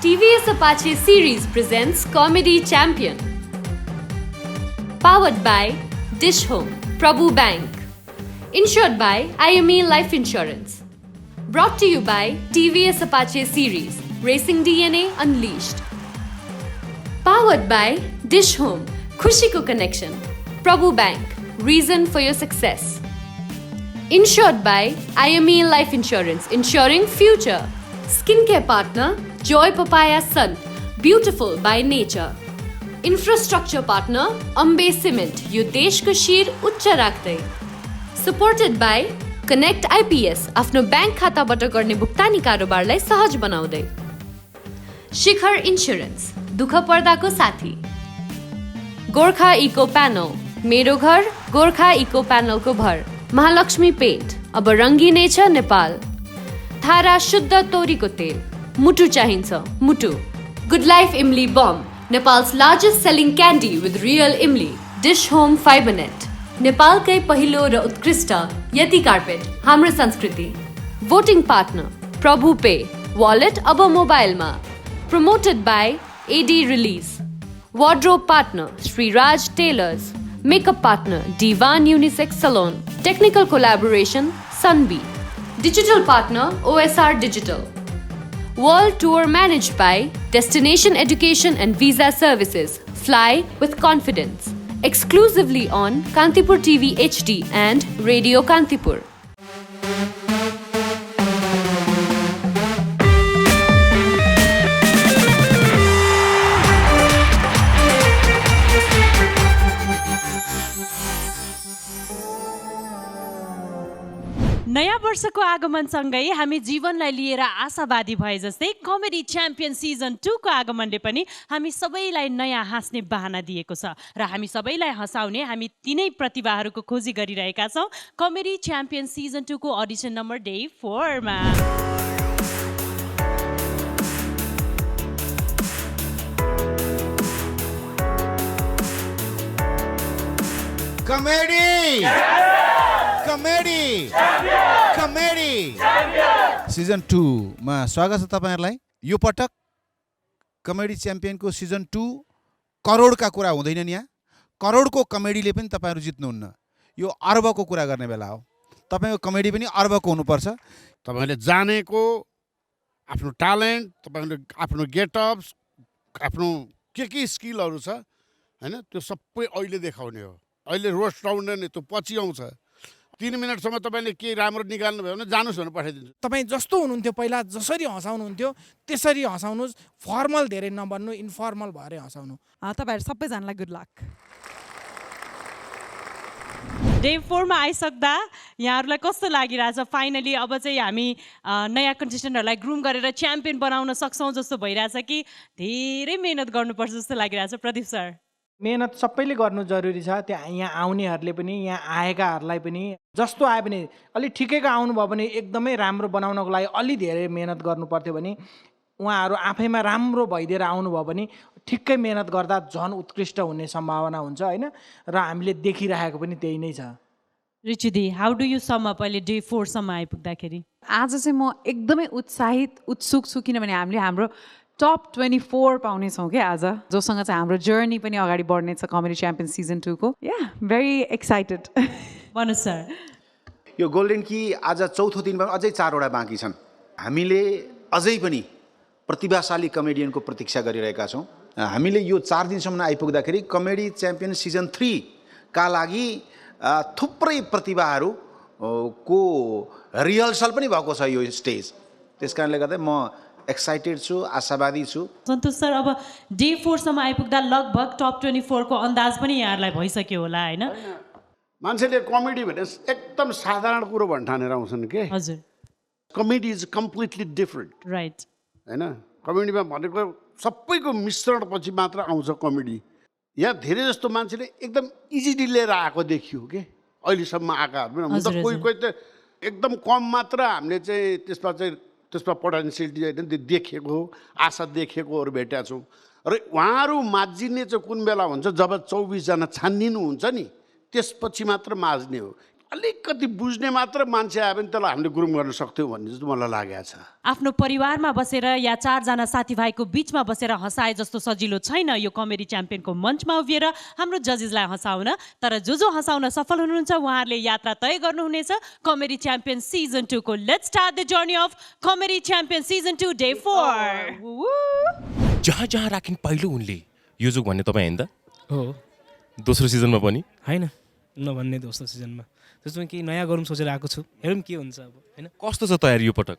TVS Apache Series presents Comedy Champion. Powered by Dish Home, Prabhu Bank. Insured by IME Life Insurance. Brought to you by TVS Apache Series, Racing DNA Unleashed. Powered by Dish Home, Khushi Ko Connection. Prabhu Bank, reason for your success. Insured by IME Life Insurance, ensuring future. Skincare partner, Joy Papaya Sun, beautiful by nature. Infrastructure partner, Ambe Cement, यो देशको शिर उच्च राख्दै. Supported by Connect IPS, आफ्नो bank खाताबाट गर्ने भुक्तानी कारोबारलाई सहज बनाउँदै. शिखर इन्स्योरेन्स, दुःख पर्दाको साथी. गोर्खा इको प्यानल, मेरो घर गोर्खा इको प्यानलको भर. महालक्ष्मी पेन्ट, अब रङ्गिने छ नेपाल. थारा शुद्ध तोरीको तेल, मुटु चाहिन्छ मुटु. Good life imli bomb, Nepal's largest selling candy with real imli. Dish Home Fibernet, नेपालकै पहिलो र उत्कृष्ट यति कार्पेट, हाम्रो संस्कृति. Voting partner, Prabhu Pay, wallet अब मोबाइलमा. Promoted by AD Release. Wardrobe partner, Sri Raj Tailors. Makeup partner, Divan Unisex Salon. Technical collaboration, Sunbee. Digital partner, OSR Digital. World Tour managed by Destination Education and Visa Services. Fly with confidence. Exclusively on Kantipur TV HD and Radio Kantipur. नयाँ वर्षको आगमनसँगै हामी जीवनलाई लिएर आशावादी भए जस्तै comedy champion season 2 को आगमनले पनि हामी सबैलाई नयाँ हाँस्ने बहाना दिएको छ र हामी सबैलाई हँसाउने हामी तिनै प्रतिभाहरूको खोजी गरिरहेका छौँ कमेडी च्याम्पियन सिजन 2 को अडिसन नम्बर डे 4 मा. कमेडी कमेडी कमेडी सिजन 2 मा स्वागत छ तपाईहरुलाई. यो पटक कमेडी च्याम्पियनको सिजन 2 करोडका कुरा हुँदैन नि. यहाँ करोडको कमेडीले पनि तपाईहरु जित्नुहुन्न. यो अर्बको कुरा गर्ने बेला हो. तपाईको कमेडी पनि अर्बको हुनुपर्छ. तपाईले जानेको आफ्नो ट्यालेन्ट, तपाईले आफ्नो गेटअप्स, आफ्नो के स्किलहरु छ हैन, त्यो सबै अहिले देखाउने हो. अहिले रोस्ट राउन्ड नै त्यो पछि आउँछ. 3 मिनेटसम्म तपाईले के राम्रो निकाल्नु भयो भने जानुस् भनेर पठाइदिन्छु. तपाई जस्तो हुनुहुन्थ्यो पहिला जसरी हँसाउनुहुन्थ्यो त्यसरी हँसाउनुस्. फर्मल धेरै नबन्नु, इन्फर्मल भएर हँसाउनु. तपाईहरु सबैजनालाई गुड लक. डे 4 मा आइसक्दा यहाँहरूलाई कस्तो लागिरहेछ? फाइनली अब चाहिँ हामी नयाँ कन्टेस्टेन्टहरूलाई ग्रुम गरेर च्याम्पियन बनाउन सक्छौँ जस्तो भइरहेछ कि धेरै मेहनत गर्नुपर्छ जस्तो लागिरहेछ? प्रदीप सर, मेहनत सबैले गर्नु जरुरी छ. त्यहाँ यहाँ आउनेहरूले पनि यहाँ आएकाहरूलाई पनि जस्तो आए पनि अलि ठिकैको आउनुभयो भने एकदमै राम्रो बनाउनको लागि अलि धेरै मेहनत गर्नु पर्थ्यो भने उहाँहरू आफैमा राम्रो भइदिएर आउनुभयो भने ठिक्कै मेहनत गर्दा झन् उत्कृष्ट हुने सम्भावना हुन्छ हैन. र हामीले देखिरहेको पनि त्यही नै छ. Richudi, how do you sum up अहिले डे 4 सम्म आइपुग्दाखेरि? आज चाहिँ म एकदमै उत्सुक छु किनभने हामीले हाम्रो टप 24 पाउनेछौँ क्या आज, जोसँग चाहिँ हाम्रो जर्नी पनि अगाडि बढ्नेछ कमेडी च्याम्पियन सिजन 2 को. Very excited. भन्नु सर. यो गोल्डन की आज चौथो दिनमा अझै 4 वटा बाँकी छन्. हामीले अझै पनि प्रतिभाशाली कमेडियनको प्रतीक्षा गरिरहेका छौँ. हामीले यो 4 दिनसम्म आइपुग्दाखेरि कमेडी च्याम्पियन सिजन 3 का लागि थुप्रै प्रतिभाहरू को रिहर्सल पनि भएको छ यो स्टेज. त्यसकारणले गर्दा म एक्साइटेड छु, आशावादी छु. सन्तोष सर, अब डे 4 सम्म आइपुग्दा लगभग टप 24 को अन्दाज पनि यहाँहरूलाई भइसक्यो होला हैन? मान्छेले कमेडी भने एकदम साधारण कुरो भन्न ठानेर आउँछन् के. हजुर, comedy is completely different. Right हैन, कमेडीमा भनेको सबैको मिश्रण पछि मात्र आउँछ कमेडी. यहाँ धेरै जस्तो मान्छेले एकदम इजिली लिएर आएको देखियो के अहिलेसम्म आएकाहरू पनि हुन्छ. कोही त एकदम कम मात्र हामीले चाहिँ त्यसमा पोटेन्सियलिटी देखेको, आशा देखेकोहरू भेटेका छौँ. र उहाँहरू माझिने चाहिँ कुन बेला हुन्छ जब 24 जना छानिनु हुन्छ नि, त्यसपछि मात्र माझ्ने हो. अलिकति बुझ्ने मात्र मान्छे आयो भने त्यसलाई हामीले ग्रुम गर्न सक्थ्यौँ भन्ने जस्तो मलाई लागेको छ। आफ्नो परिवारमा बसेर या 4 जना साथीभाइको बीचमा बसेर हँसाए जस्तो सजिलो छैन यो कमेडी च्याम्पियनको मञ्चमा उभिएर हाम्रो जजेसलाई हँसाउन। तर जो हँसाउन सफल हुनुहुन्छ उहाँहरूले यात्रा तय गर्नुहुनेछ कमेडी च्याम्पियन सिजन 2 को। Let's start the journey of comedy champion season 2 day 4। जहाँ जहाँ राखिन् पहिलो उनले यो जुग भन्ने तपाईँ होइन त? हो। दोस्रो सिजनमा पनि होइन नभन्ने दोस्रो सिजनमा त्यसमा केही नयाँ गरौँ सोचेर आएको छु, हेरौँ के हुन्छ अब होइन। कस्तो छ तयारी यो पटक?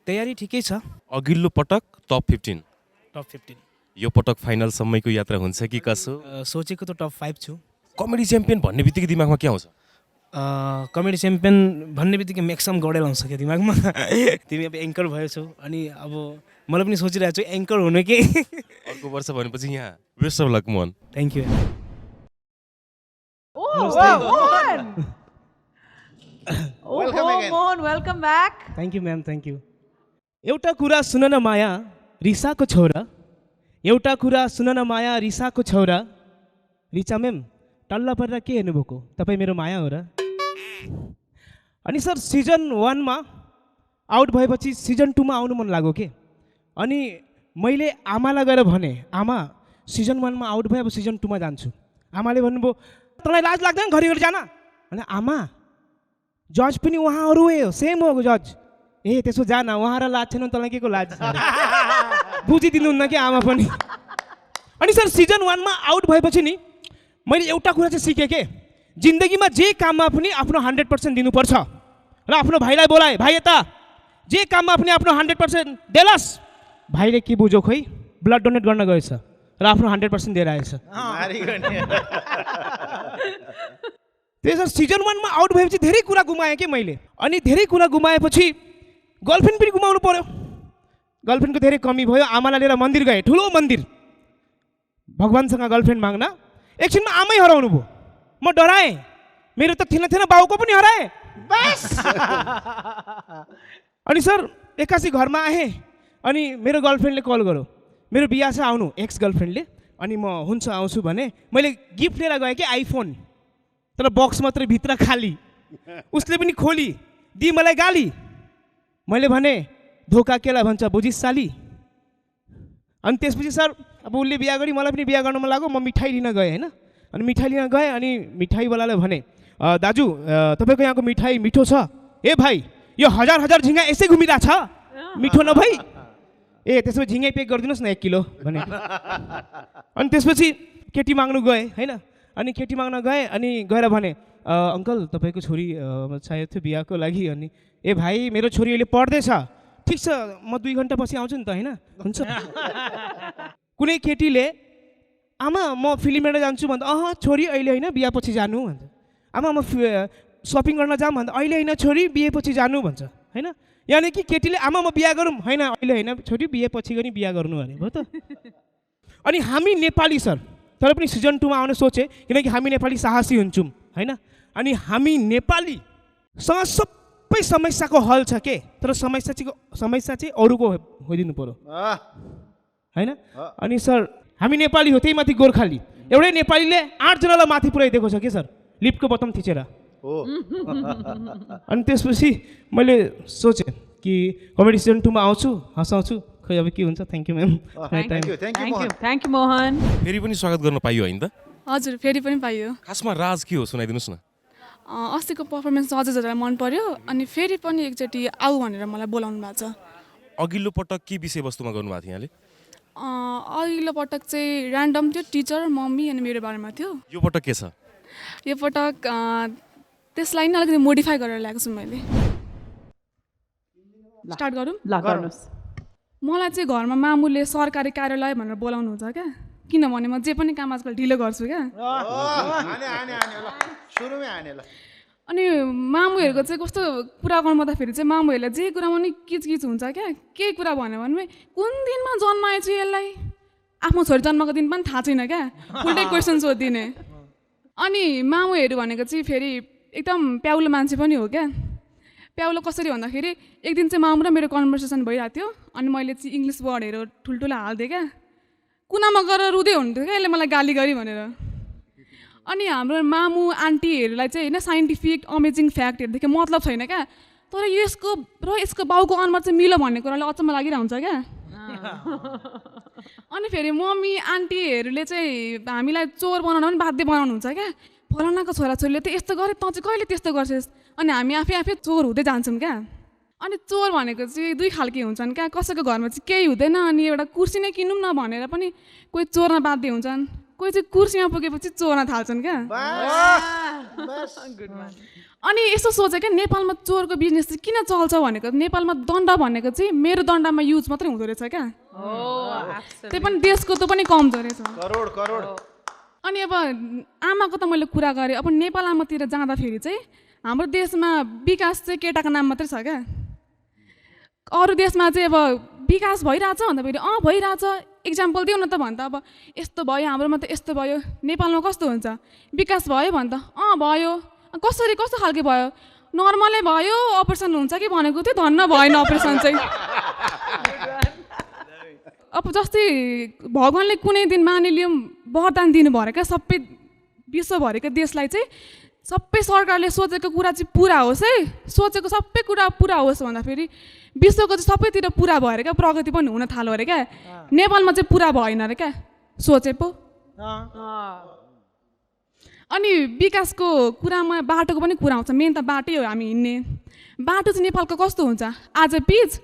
तयारी ठिकै छ। अघिल्लो पटक टप 15, टप 15। यो पटक फाइनलसम्मको यात्रा हुन्छ कि कसो? सोचेको त टप 5 छु। कमेडी च्याम्पियन भन्ने बित्तिकै दिमागमा के आउँछ? कमेडी च्याम्पियन भन्ने बित्तिकै म्याक्सिमम गौडेल आउँछ क्या दिमागमा। तिमी अब एङ्कर भएछौ अनि अब मलाई पनि सोचिरहेको छु एङ्कर हुनु कि। अर्को वर्ष भनेपछि यहाँ best of lock Mohan. Thank you. Mohan welcome back. Thank you ma'am, thank you. एउटा कुरा सुन न माया रिसाको छोरा, एउटा कुरा सुन न माया रिसाको छोरा। रिचा म्याम टल्ल परेर के हेर्नुभएको, तपाईँ मेरो माया हो र? अनि सर सिजन 1 मा आउट भएपछि सिजन 2 मा आउनु मन लाग्यो के। अनि मैले आमालाई गएर भने आमा सिजन 1 मा आउट भए अब सिजन 2 मा जान्छु। आमाले भन्नुभयो तँलाई लाज लाग्दैन घरिघरि जान? अनि आमा जज पनि उहाँहरू हो, सेम हो जज। ए त्यसो जान, उहाँ र लाज छैन तँलाई के को लाज? बुझिदिनुहुन्न कि आमा पनि। अनि सर सिजन 1 मा आउट भएपछि नि मैले एउटा कुरा चाहिँ सिकेँ के, जिन्दगीमा जे काममा पनि आफ्नो 100% दिनुपर्छ। र आफ्नो भाइलाई बोलाएँ, भाइ यता, जे काममा पनि आफ्नो 100% देलास। भाइले के बुझ्यो खोइ, ब्लड डोनेट गर्न गएछ र आफ्नो 100% दिएर आएछ। त्यसो सिजन 1 मा आउट भएपछि धेरै कुरा गुमाएँ कि मैले। अनि धेरै कुरा गुमाएपछि गर्लफ्रेन्ड पनि गुमाउनु पर्यो। गर्लफ्रेन्डको धेरै कमी भयो। आमालाई लिएर मन्दिर गएँ, ठुलो मन्दिर, भगवान्सँग गर्लफ्रेन्ड माग्न। एकछिनमा आमै हराउनु भयो, म डराएँ। मेरो त थिएन बाउको पनि हराएँ बस। अनि सर एक्कासी घरमा आएँ अनि मेरो गर्लफ्रेन्डले कल गर्यो, मेरो बिहा छ आउनु, एक्स गर्लफ्रेन्डले। अनि म हुन्छ आउँछु भने मैले गिफ्ट लिएर गएँ कि आइफोन, तर बक्स मात्रै भित्र खाली। उसले पनि खोली दिए मलाई गाली। मैले भने धोका केलाई भन्छ बुझिस साली। अनि त्यसपछि सर अब उसले बिहा गरी मलाई पनि बिहा गर्न मन लाग्यो। म मिठाई लिन गएँ होइन। अनि मिठाई लिन गएँ अनि मिठाईवालालाई भने दाजु तपाईँको यहाँको मिठाई मिठो छ? ए भाइ यो हजार हजार झिङ्गा यसै घुमिरहेछ, मिठो नभई? ए त्यसो भए झिङ्गै पेक गरिदिनुहोस् न 1 किलो भने। अनि त्यसपछि केटी माग्नु गएँ होइन। अनि केटी माग्न गएँ अनि गएर भने अङ्कल तपाईँको छोरी चाहिएको थियो बिहाको लागि। अनि ए भाइ मेरो छोरी अहिले पढ्दैछ। ठिक छ म 2 घन्टा पछि आउँछु नि त होइन, हुन्छ। कुनै केटीले आमा म फिल्म हेर्न जान्छु भन्दा छोरी अहिले होइन बिहा पछि जानु भन्छ। आमा म सपिङ गर्न जाऊँ भन्दा अहिले होइन छोरी बिहे पछि जानु भन्छ होइन। यानि कि केटीले आमा म बिहा गरौँ, होइन अहिले होइन छोरी बिहे पछि गरी बिहा गर्नु अरे भयो त। अनि हामी नेपाली सर, तर पनि सिजन 2 मा आउन सोचेँ किनकि हामी नेपाली साहसी हुन्छौँ होइन। अनि हामी नेपालीसँग सबै समस्याको हल छ के, तर समस्या चाहिँ अरूको होइदिनु पर्यो होइन। अनि सर हामी नेपाली हो, त्यही माथि गोर्खाली। एउटै नेपालीले 8 जनालाई माथि पुऱ्याइदिएको छ कि सर, लिफ्टको बटन थिचेर। अनि त्यसपछि मैले सोचेँ कि कमेडी सिजन 2 मा आउँछु, हँसाउँछु, खै अब के हुन्छ। Thank you ma'am. Thank you Mohan. फेरि पनि स्वागत गर्न पाइयो होइन त? हजुर फेरि पनि पाइयो। खासमा राज के हो सुनाइदिनुहोस् न। अस्तिको पर्फर्मेन्स जजेसहरूलाई मन पर्यो अनि फेरि पनि एकचोटि आऊ भनेर मलाई बोलाउनु भएको छ। अघिल्लो पटक के विषयवस्तुमा गर्नुभएको थियो यहाँले? अघिल्लो पटक चाहिँ ऱ्यान्डम थियो, टिचर मम्मी अनि मेरो बारेमा थियो। यो पटक के छ? यो पटक त्यसलाई नै अलिकति मोडिफाई गरेर ल्याएको छु मैले। स्टार्ट गरौँ? ल गर्नुहोस्। मलाई चाहिँ घरमा मामुले सरकारी कार्यालय भनेर बोलाउनुहुन्छ क्या, किनभने म जे पनि काम आजकल ढिलो गर्छु क्या। अनि मामुहरूको चाहिँ कस्तो कुरा गर्नु पर्दाखेरि चाहिँ मामुहरूलाई जे कुरामा नि किचकिच हुन्छ क्या। केही कुरा भन्यो भने कुन दिनमा जन्माएछु यसलाई, आफ्नो छोरी जन्मको दिन पनि थाहा छैन क्या, उल्टै क्वेसन सोधिदिने। अनि मामुहरू भनेको चाहिँ फेरि एकदम प्याउलो मान्छे पनि हो क्या। प्याउलो कसरी भन्दाखेरि एक दिन चाहिँ मामु र मेरो कन्भर्सेसन भइरहेको थियो अनि मैले चाहिँ इङ्ग्लिस वर्डहरू ठुल्ठुलो हाल्दिएँ क्या। कुनामा गएर रुँदै हुन्थ्यो क्या यसले मलाई गाली गरी भनेर। अनि हाम्रो मामु आन्टीहरूलाई चाहिँ होइन साइन्टिफिक अमेजिङ फ्याक्टहरूदेखि मतलब छैन क्या, तर यसको र यसको बाउको अनुहार चाहिँ मिलो भन्ने कुराले अचम्म लागिरहन्छ क्या। अनि फेरि मम्मी आन्टीहरूले चाहिँ हामीलाई चोर बनाउन पनि बाध्य बनाउनुहुन्छ क्या। फलानाको छोराछोरीले त यस्तो गरे, तँ चाहिँ कहिले त्यस्तो गर्छस्? अनि हामी आफै चोर हुँदै जान्छौँ क्या। अनि चोर भनेको चाहिँ दुई खालके हुन्छन् क्या, कसैको घरमा चाहिँ केही हुँदैन अनि एउटा कुर्सी नै किनौँ न भनेर पनि कोही चोर्न बाध्य हुन्छन्, कोही चाहिँ कुर्सीमा पुगेपछि चोर्न थाल्छन् क्या। अनि यसो सोचे क्या नेपालमा चोरको बिजनेस चाहिँ किन चल्छ भनेको, नेपालमा दण्ड भनेको चाहिँ मेरो दण्डमा युज मात्रै हुँदो रहेछ क्या। त्यही पनि देशको त पनि कम रहेछ। अनि अब आमाको त मैले कुरा गरेँ, अब नेपाल आमातिर जाँदाखेरि चाहिँ हाम्रो देशमा विकास चाहिँ केटाको नाम मात्रै छ क्या। अरू देशमा चाहिँ अब विकास भइरहेछ भन्दा फेरि भइरहेछ, इक्जाम्पल दिउँ न त भन्दा अब यस्तो भयो हाम्रोमा त यस्तो भयो, नेपालमा कस्तो हुन्छ विकास भयो भन्दा भयो, कसरी कस्तो खालके भयो, नर्मलै भयो अपरेसन हुन्छ कि भनेको थियो, धन्न भएन अपरेसन चाहिँ। अब जस्तै भगवान्ले कुनै दिन मानिलियौँ वरदान दिनुभयो क्या सबै विश्वभरिको देशलाई चाहिँ, सबै सरकारले सोचेको कुरा चाहिँ पुरा होस् है, सोचेको सबै कुरा पुरा होस् भन्दाखेरि विश्वको चाहिँ सबैतिर पुरा भएर क्या प्रगति पनि हुन थाल्यो अरे क्या। नेपालमा चाहिँ पुरा भएन अरे क्या सोचे पो। अनि विकासको कुरामा बाटोको पनि कुरा आउँछ, मेन त बाटै हो हामी हिँड्ने। बाटो चाहिँ नेपालको कस्तो हुन्छ, आज पिच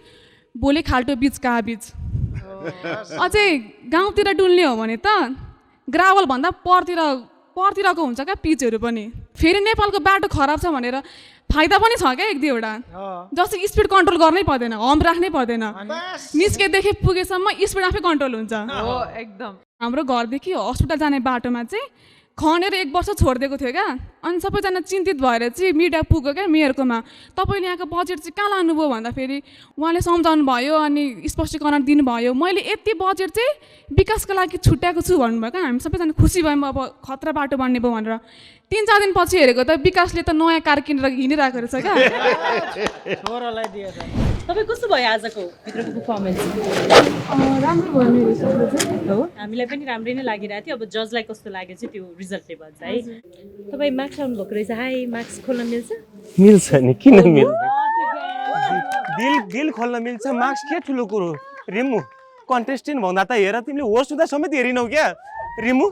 भोलि खाल्टो बिच कहाँ बिच। अझै गाउँतिर डुल्ने हो भने त ग्राभल भन्दा परतिरको हुन्छ क्या पिचहरू पनि। फेरि नेपालको बाटो खराब छ भनेर फाइदा पनि छ क्या एक दुईवटा, जस्तै स्पिड कन्ट्रोल गर्नै पर्दैन, हम्प राख्नै पर्दैन, निस्केदेखि पुगेसम्म स्पिड आफै कन्ट्रोल हुन्छ। एकदम हाम्रो घरदेखि हस्पिटल जाने बाटोमा चाहिँ खनेर 1 वर्ष छोडिदिएको थियो क्या। अनि सबैजना चिन्तित भएर चाहिँ मिडिया पुग्यो क्या मेयरकोमा, तपाईँले यहाँको बजेट चाहिँ कहाँ लानुभयो भन्दाखेरि उहाँले सम्झाउनु भयो अनि स्पष्टीकरण दिनुभयो, मैले यति बजेट चाहिँ विकासको लागि छुट्याएको छु भन्नुभयो क्या। हामी सबैजना खुसी भयौँ अब खतरा बाटो बन्ने भयो भनेर। 3-4 दिन पछि हेरेको त विकासले त नयाँ कार किनेर हिँडिरहेको रहेछ क्या। तपाईँ कस्तो भयो आजको भित्रको पर्फर्मेन्स? राम्रो भयो मेरो हिसाबले चाहिँ। हो, हामीलाई पनि राम्रै नै लागिरहेको थियो। अब जजलाई कस्तो लाग्यो चाहिँ त्यो रिजल्टले भन्छ है। तपाईँ मार्क्स आउनु भएको रहेछ, हाई मार्क्स खोल्न मिल्छ? मिल्छ नि, किन मिल्दैन? दिल खोल्न मिल्छ, मार्क्स के ठुलो कुरो। रिमु कन्टेस्टेन्ट भन्दा त हेर, तिमीले होस्ट हुँदा समेत हेरिनौ क्या रिमु।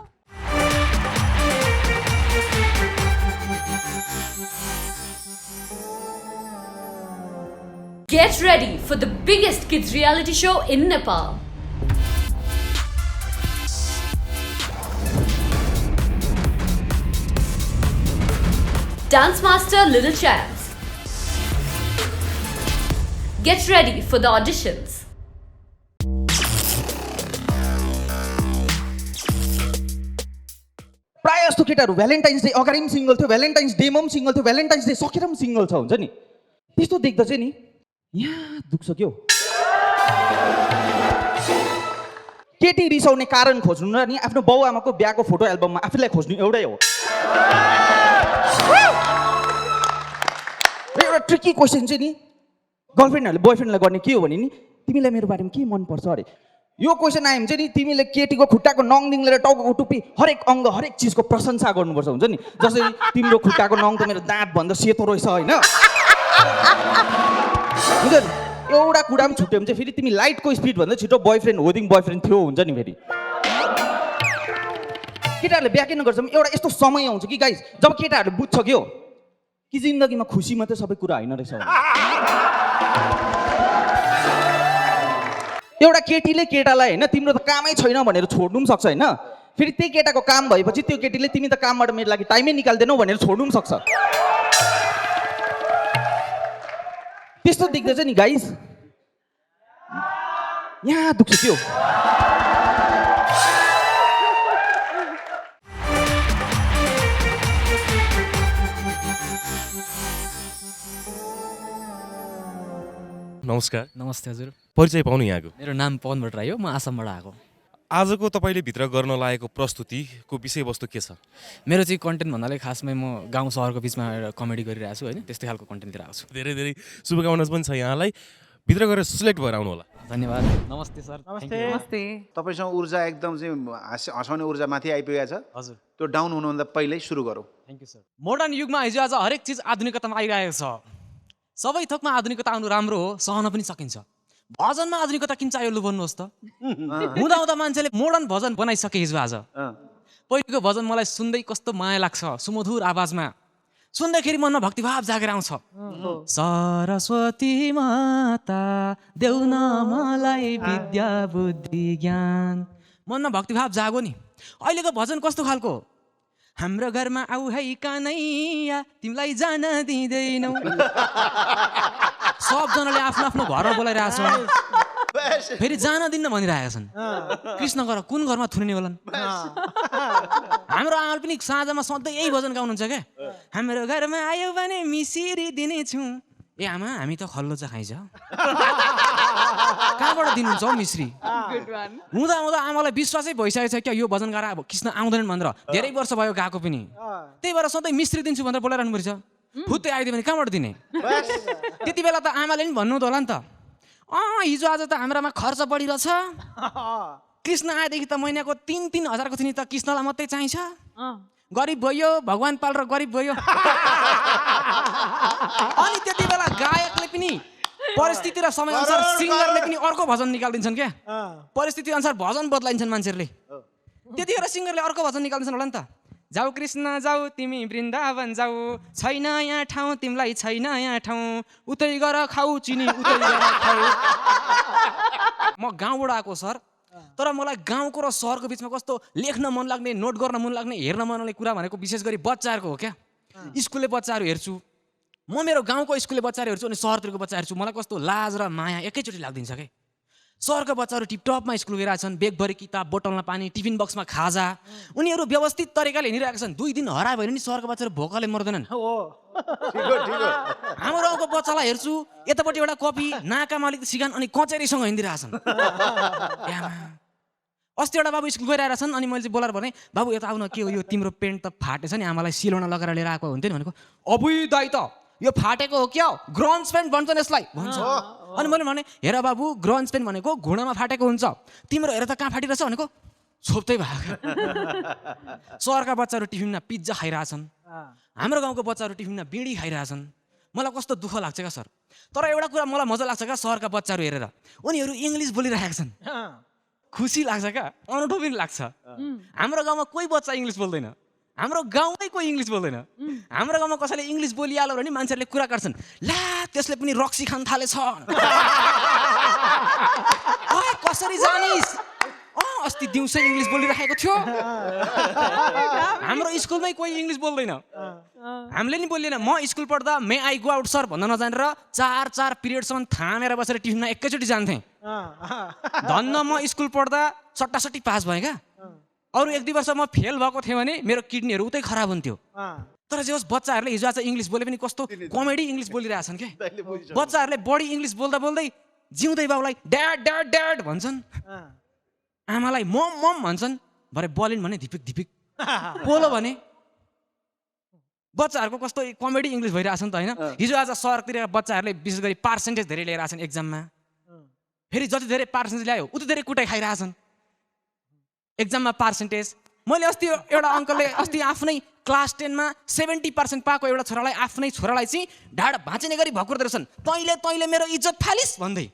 Get ready for the biggest kids reality show in Nepal. Dance Master Little Champs. Get ready for the auditions. प्रायः जस्तो केटाहरू भ्यालेन्टाइन्स डे अगाडि पनि सिङ्गल थियो, भ्यालेन्टाइन्स डेमा पनि सिङ्गल थियो, भ्यालेन्टाइन्स डे सकेर पनि सिङ्गल छ हुन्छ नि। त्यस्तो देख्दा चाहिँ नि यहाँ दुख्छ क्या। केटी रिसाउने कारण खोज्नु र नि आफ्नो बाउ आमाको बिहाको फोटो एल्बममा आफूलाई खोज्नु एउटै हो। र एउटा ट्रिकी क्वेसन चाहिँ नि गर्लफ्रेन्डहरूले बोयफ्रेन्डलाई गर्ने के हो भने नि, तिमीलाई मेरो बारेमा के मनपर्छ अरे। यो क्वेसन आयो भने चाहिँ नि तिमीले केटीको खुट्टाको नङदेखि लिएर टाउको टुप्पी हरेक अङ्ग हरेक चिजको प्रशंसा गर्नुपर्छ हुन्छ नि। जस्तै तिम्रो खुट्टाको नङ त मेरो दाँत भन्दा सेतो रहेछ होइन, हुन्छ नि। एउटा कुरा पनि छुट्यो भने चाहिँ फेरि तिमी लाइटको स्पिड भन्दा छिटो बोयफ्रेन्ड होदिङ बोयफ्रेन्ड थियो हुन्छ नि। फेरि केटाहरूले बिहा किन गर्छ एउटा यस्तो समय आउँछ कि गाइस जब केटाहरूले बुझ्छ क्या कि जिन्दगीमा खुसी मात्रै सबै कुरा होइन रहेछ। एउटा केटीले केटालाई होइन तिम्रो त कामै छैन भनेर छोड्नु पनि सक्छ होइन, फेरि त्यही केटाको काम भएपछि त्यो केटीले तिमी त कामबाट मेरो लागि टाइमै निकाल्दैनौ भनेर छोड्नु पनि सक्छ। त्यस्तो देख्दा चाहिँ नि गाइस यहाँ दुख्छ त्यो। नमस्कार। नमस्ते हजुर। परिचय पाउनु यहाँको? मेरो नाम पवन भट्टराई हो, म आसामबाट आएको। आजको तपाईँले भित्र गर्न लागेको प्रस्तुतिको विषयवस्तु के छ? मेरो चाहिँ कन्टेन्ट भन्नाले खासमै म गाउँ सहरको बिचमा एउटा कमेडी गरिरहेको छु होइन, त्यस्तै खालको कन्टेन्ट लिएर आएको छु। धेरै धेरै शुभकामना पनि छ यहाँलाई। भित्र गएर सिलेक्ट भएर आउनु होला। धन्यवाद। नमस्ते सर। नमस्ते। नमस्ते। तपाईँसँग ऊर्जा एकदम चाहिँ हँसाउने ऊर्जा माथि आइपुगेको छ। हजुर। त्यो डाउन हुनुभन्दा पहिल्यै सुरु गरौँ। Thank you sir. मोडर्न युगमा हिजो आज हरेक चिज आधुनिकतामा आइरहेको छ। सबै थोकमा आधुनिकता आउनु राम्रो हो, सहन पनि सकिन्छ। भजनमा आधुनिकता किन चाहियो लु भन्नुहोस् त। हुँदा हुँदा मान्छेले मोडर्न भजन बनाइसके हिजो आज। पहिलेको भजन मलाई सुन्दै कस्तो माया लाग्छ, सुमधुर आवाजमा सुन्दाखेरि मनमा भक्तिभाव जागेर आउँछ। सरस्वती माता देऊ न मलाई विद्या बुद्धि ज्ञान, मनमा भक्तिभाव जागो नि। अहिलेको भजन कस्तो खालको, हाम्रो घरमा आऊ है कानैया तिमीलाई जान दिँदैनौ। सबजनाले आफ्नो आफ्नो घरमा बोलाइरहेछ, फेरि जान दिन्न भनिरहेका छन्। कृष्ण घर कुन घरमा थुनिने होलान्। हाम्रो आमाले पनि साँझमा सधैँ यही भजन गाउनुहुन्छ क्या, हाम्रो घरमा आयो भने मिसिरी दिनेछु। ए आमा हामी त खल्लो चाहिँ खाइन्छ, कहाँबाट दिनुहुन्छ हौ मिश्री। हुँदा हुँदा आमालाई विश्वासै भइसकेको छ क्या यो भजन गाएर अब कृष्ण आउँदैनन् भनेर। धेरै वर्ष भयो गएको पनि, त्यही भएर सधैँ मिश्री दिन्छु भनेर बोलाइरहनु पर्छ। फुत्तै आइदियो भने कहाँबाट दिने। त्यति बेला त आमाले पनि भन्नु होला नि त, हिजो आज त हाम्रामा खर्च बढिरहेछ, कृष्ण आएदेखि त महिनाको 3-3 हजारको थियो नि त, कृष्णलाई मात्रै चाहिन्छ। गरिब भयो, भगवान् पालेर गरिब भयो। अनि त्यति बेला गायकले पनि परिस्थिति र समय अनुसार सिङ्गरले पनि अर्को भजन निकालिदिन्छन् क्या। परिस्थिति अनुसार भजन बदलाइन्छन् मान्छेहरूले। त्यतिखेर सिङ्गरले अर्को भजन निकालिदिन्छन् होला नि त। जाऊ कृष्ण जाऊ तिमी वृन्दावन जाऊ, छैन यहाँ ठाउँ तिमीलाई छैन यहाँ ठाउँ, उतै गर खाऊ चिनी उतै गर खाऊ। म गाउँबाट आएको सर, तर मलाई गाउँको र सहरको बिचमा कस्तो लेख्न मन लाग्ने, नोट गर्न मन लाग्ने, हेर्न मन लाग्ने कुरा भनेको विशेष गरी बच्चाहरूको हो क्या। स्कुलले बच्चाहरू हेर्छु म, मेरो गाउँको स्कुलले बच्चाहरू हेर्छु अनि सहरतिरको बच्चा हेर्छु, मलाई कस्तो लाज र माया एकैचोटि लाग्दिन्छ क्या। सहरका बच्चाहरू टिपटपमा स्कुल गइरहेछन्, बेगभरि किताब, बोतलमा पानी, टिफिन बक्समा खाजा, उनीहरू व्यवस्थित तरिकाले हिँडिरहेका छन्। 2 दिन हरायो भने नि सहरका बच्चाहरू भोकले मर्दैनन्। हाम्रो गाउँको बच्चालाई हेर्छु, यतापट्टि एउटा कपी, नाकामा अलिकति सिगान अनि कचेरीसँग हिँडिरहेछन्। अस्ति एउटा बाबु स्कुल गइरहेका छन्, अनि मैले चाहिँ बोलाएर भने बाबु यता आउन, के हो यो तिम्रो पेन्ट त फाटेछ नि, आमालाई सिलाउन लगाएर लिएर आएको हुन्थ्यो नि भनेको। अबुई दाइ त यो फाटेको हो क्या, ग्रन्ज पेन्ट भन्छन् यसलाई भन्छ। अनि मैले भने हेर बाबु ग्रन्ज पेन्ट भनेको घुँडामा फाटेको हुन्छ, तिम्रो हेर त कहाँ फाटिरहेछ भनेको छोप्दै भएको। सहरका बच्चाहरू टिफिनमा पिज्जा खाइरहेछन्, हाम्रो गाउँको बच्चाहरू टिफिनमा बिडी खाइरहेछन्। मलाई कस्तो दुःख लाग्छ क्या सर। तर एउटा कुरा मलाई मजा लाग्छ क्या सहरका बच्चाहरू हेरेर, उनीहरू इङ्ग्लिस बोलिरहेका छन्, खुसी लाग्छ क्या, अनौठो पनि लाग्छ। हाम्रो गाउँमा कोही बच्चा इङ्ग्लिस बोल्दैन, हाम्रो गाउँमै कोही इङ्ग्लिस बोल्दैन। हाम्रो गाउँमा कसैले इङ्ग्लिस बोलिहाल्यो भने मान्छेहरूले कुरा गर्छन्, ला त्यसले पनि रक्सी खान थालेछ, कसरी जानिस्, अस्ति दिउँसो इङ्ग्लिस बोलिरहेको थियो। हाम्रो स्कुलमै कोही इङ्ग्लिस बोल्दैन, हामीले नि बोलिएन। म स्कुल पढ्दा मे आई गो आउट सर भन्न नजानेर 4 पिरियडसम्म थामेर बसेर टिफिनमा एकैचोटि जान्थेँ। धन्न म स्कुल पढ्दा सट्टासट्टी पास भएँ क्या। अरू 1-2 वर्ष म फेल भएको थिएँ भने मेरो किडनीहरू उतै खराब हुन्थ्यो। तर जे होस् बच्चाहरूले हिजो आज इङ्ग्लिस बोले पनि कस्तो कमेडी इङ्ग्लिस बोलिरहेछन् क्या। बच्चाहरूले बढी इङ्ग्लिस बोल्दा बोल्दै जिउँदै बाउलाई ड्याड ड्याड ड्याड भन्छन्, आमालाई मम मम भन्छन्, भरे बलिन् भने धिपिक धिपिक, पोलो भने। बच्चाहरूको कस्तो कमेडी इङ्ग्लिस भइरहेछ नि त होइन। हिजो आज सहरतिर बच्चाहरूले विशेष गरी पर्सेन्टेज धेरै ल्याइरहेको छन् एक्जाममा, फेरि जति धेरै पर्सेन्टेज ल्यायो उति धेरै कुटाइ खाइरहेछन् एक्जाममा पर्सेन्टेज। मैले अस्ति एउटा अङ्कलले अस्ति आफ्नै क्लास 10मा 70% पाएको एउटा छोरालाई, आफ्नै छोरालाई चाहिँ ढाड भाँचिने गरी भकुर्दै रहेछन्, तैँले मेरो इज्जत फालिस् भन्दै।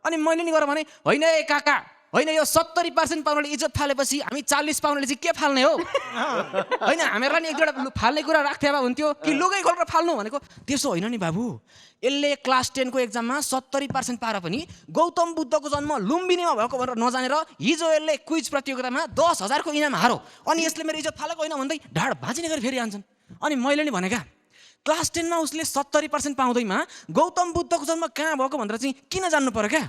अनि मैले नि गरेर भने होइन ए काका, होइन यो 70% पाउनेले इज्जत फालेपछि हामी 40 पाउनेले चाहिँ के फाल्ने हो, होइन हामीहरूलाई नि एक दुईवटा फाल्ने कुरा राख्थे भए हुन्थ्यो कि लुगै खोलेर फाल्नु भनेको। त्यसो होइन नि बाबु, यसले क्लास 10 को एक्जाममा 70% पाएर पनि गौतम बुद्धको जन्म लुम्बिनीमा भएको भनेर नजानेर हिजो यसले क्विज प्रतियोगितामा 10,000 को इनाम हारो, अनि यसले मेरो इज्जत फालेको होइन भन्दै ढाड भाँचिने गरी फेरि आन्छन्। अनि मैले नि भनेका क्लास 10 मा उसले 70% पाउँदैमा गौतम बुद्धको जन्म कहाँ भएको भनेर चाहिँ किन जान्नु पर्यो क्या,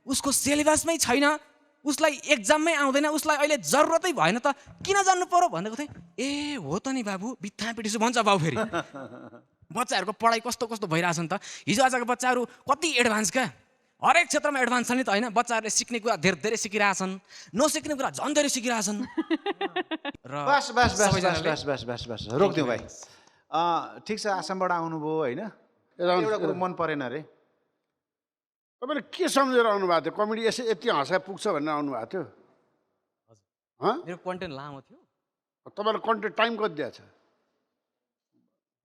उसको सिलेबसमै छैन, उसलाई एक्जाममै आउँदैन, उसलाई अहिले जरुरतै भएन त किन जान्नु पर्यो भनेको थिएँ। ए हो त नि बाबु, बित्था पिटिसु भन्छ बाबु। फेरि बच्चाहरूको पढाइ कस्तो कस्तो भइरहेछ नि त। हिजो आजको बच्चाहरू कति एडभान्स क्या, हरेक क्षेत्रमा एडभान्स छ नि त होइन। बच्चाहरूले सिक्ने कुरा धेरै सिकिरहेछन्, नसिक्ने कुरा झन् धेरै सिकिरहेछन्। बस रोकिदिउँ भाइ। ठिक छ, आसामबाट आउनुभयो होइन, एउटा कुरो मन परेन अरे। तपाईँले के सम्झेर आउनु भएको थियो कमेडी यति हँसाइ पुग्छ भनेर आउनु भएको थियो मेरो कन्टेन्ट लामो थियो तपाईँलाई कन्टेन्ट टाइम कति दिएको छ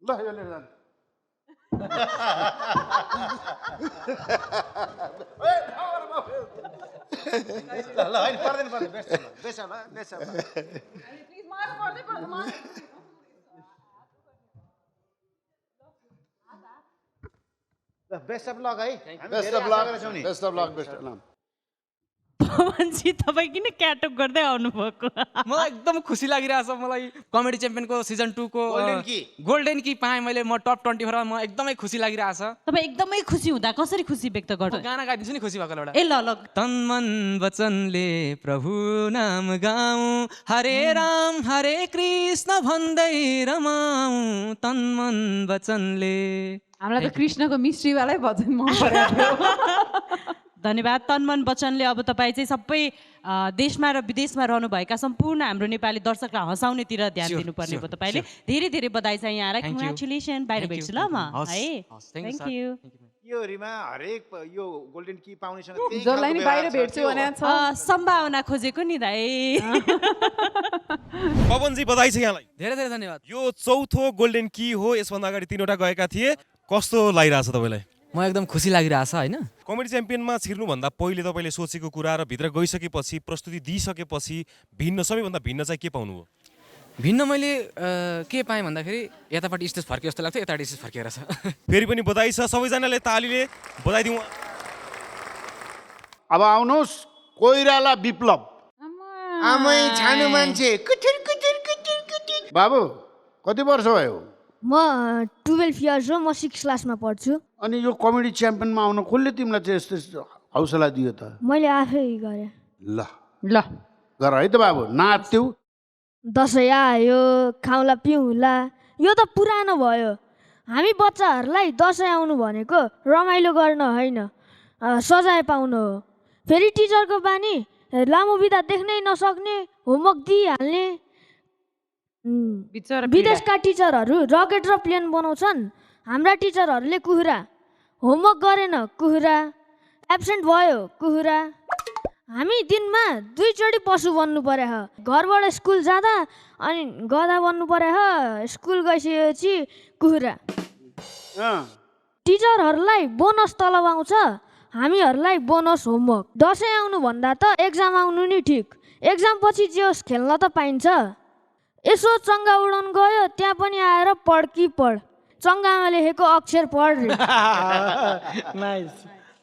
ल यो लिएर जानु बेस्ट अफ लक है best of luck best of luck best of luck Pawanji तपाईँ किन क्याटअप गर्दै आउनुभएको मलाई एकदम खुसी लागिरहेछ मलाई कमेडी च्याम्पियनको सिजन 2 को गोल्डन की पाएँ मैले म टप 24 मा म एकदमै खुसी लागिरहेछ तपाईँ एकदमै खुसी हुँदा कसरी खुसी व्यक्त गर्नु गाना गाइदिन्छु नि खुसी भएको एउटा ए ल ल तन मन वचनले प्रभु नाम गाऊं हरे कृष्ण भन्दै रमाऊं तन मन वचनले हामीलाई त कृष्णको मिस्ट्रीवालै भजन मन परेको थियो धन्यवाद तनमन बच्चनले अब तपाईँ चाहिँ सबै देशमा र विदेशमा रहनुभएका सम्पूर्ण हाम्रो नेपाली दर्शकलाई हँसाउनेतिर ध्यान दिनुपर्ने भयो तपाईँले धेरै धेरै बधाई छ यहाँलाई कङ्ग्रेचुलेसन बाहिर भेट्छु ल म है थ्याङ्क यू यो रिमा हरेक यो गोल्डन की पाउनेसँग जसलाई नि बाहिर भेट्छु भने छ सम्भावना खोजेको नि दाइ पवनजी बधाई छ यहाँलाई धेरै धेरै धन्यवाद यो चौथो गोल्डन की हो यसभन्दा अगाडि 3वटा गएका थिए कस्तो लागिरहेछ तपाईँलाई म एकदम खुसी लागिरहेछ हैन कमेडी च्याम्पियनमा छिर्नुभन्दा पहिले तपाईँले सोचेको कुरा र भित्र गइसकेपछि प्रस्तुति दिइसकेपछि भिन्न सबैभन्दा भिन्न चाहिँ के पाउनुभयो भिन्न मैले के पाएँ भन्दाखेरि यतापट्टि स्टेज फर्के जस्तो लाग्थ्यो यतापट्टि स्टेज फर्केर छ फेरि पनि बधाई छ सबैजनाले तालीले बधाई दिउँ अब आउनुहोस् कोइराला विप्लव आमै छानु मान्छे कुचुर कुचुर कुचुर कुचुर बाबु कति वर्ष भयो म 12 इयर्स हो म 6 क्लासमा पढ्छु अनि यो कमेडी च्याम्पियनमा आउन कसले तिमीलाई चाहिँ यस्तो हौसला दियो त मैले आफै गरेँ ल ल गर है त बाबु नाच्थ्यौ दसैँ आयो खाउँला पिउँला यो त पुरानो भयो हामी बच्चाहरूलाई दसैँ आउनु भनेको रमाइलो गर्न होइन सजाय पाउनु हो फेरि टिचरको बानी लामो बिदा देख्नै नसक्ने होमवर्क दिइहाल्ने विदेशका टिचरहरू रकेट र प्लेन बनाउँछन् हाम्रा टिचरहरूले कुखुरा होमवर्क गरेन कुखुरा एब्सेन्ट भयो कुखुरा हामी दिनमा 2 चोटि पशु बन्नु पर्यो घरबाट स्कुल जाँदा अनि गधा बन्नु पर्यो स्कुल गइसकेपछि कुखुरा टिचरहरूलाई बोनस तलब आउँछ हामीहरूलाई बोनस होमवर्क दसैँ आउनु भन्दा त एक्जाम आउनु नि ठिक एक्जाम पछि जे होस् खेल्न त पाइन्छ यसो चङ्गा उडाउन गयो त्यहाँ पनि आएर पढ कि पढ चङ्गामा लेखेको अक्षर पढ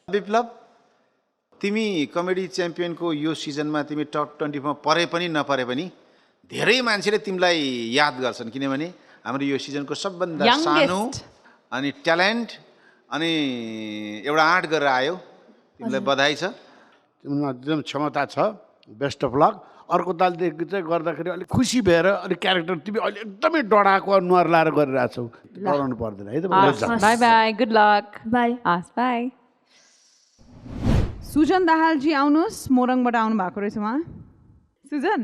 विप्लव तिमी कमेडी च्याम्पियनको यो सिजनमा तिमी टप 20 मा परे पनि नपरे पनि धेरै मान्छेले तिमीलाई याद गर्छन् किनभने हाम्रो यो सिजनको सबभन्दा सानो अनि ट्यालेन्ट अनि एउटा आर्ट गरेर आयो तिमीलाई बधाई छ तिमीमा एकदम क्षमता छ बेस्ट अफ लक अर्को तालदेखि चाहिँ गर्दाखेरि अलिक खुसी भएर अलिक क्यारेक्टर तिमी अहिले एकदमै डढाएको अनुहार लाएर गरिरहेछौ डराउनु पर्दैन है त bye bye good luck bye bye Sujan दाहालजी आउनुहोस् मोरङबाट आउनु भएको रहेछ उहाँ सुजन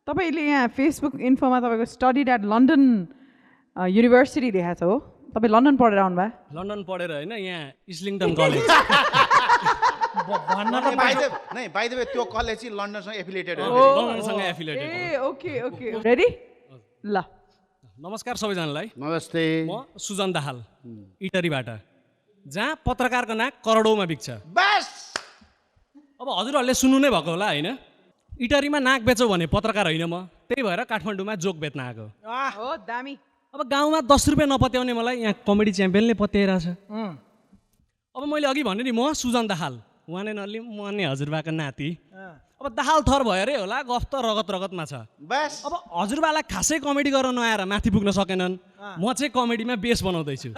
तपाईँले यहाँ फेसबुक इन्फोमा तपाईँको स्टडी एट लन्डन युनिभर्सिटी देखाएको छ हो तपाईँ लन्डन पढेर आउनुभयो लन्डन पढेर होइन यहाँ इस्लिङटन कलेज बाइ द वे त्यो कलेज चाहिँ लन्डनसँग एफिलिएटेड हो लन्डनसँग एफिलिएटेड ए ओके ओके रेडी ल नमस्कार सबैजनालाई नमस्ते म सुजन दाहाल इटरीबाट जहाँ पत्रकारको नाक करोडौँमा बिक्छ बस अब हजुरहरूले सुन्नु नै भएको होला होइन इटरीमा नाक बेचौ भने पत्रकार होइन म त्यही भएर काठमाडौँमा जोक बेच्न आएको हो दामी अब गाउँमा 10 रुपियाँ नपत्याउने मलाई यहाँ कमेडी च्याम्पियनले पत्याइरहेछ अब मैले अघि भने नि म Sujan Dahal one and only म नै हजुरबाको नाति अब दाहाल थर भयो अरे होला गफ त रगत रगतमा छ बस अब हजुरबालाई खासै कमेडी गर्न नआएर माथि पुग्न सकेनन् म चाहिँ कमेडीमा बेस बनाउँदैछु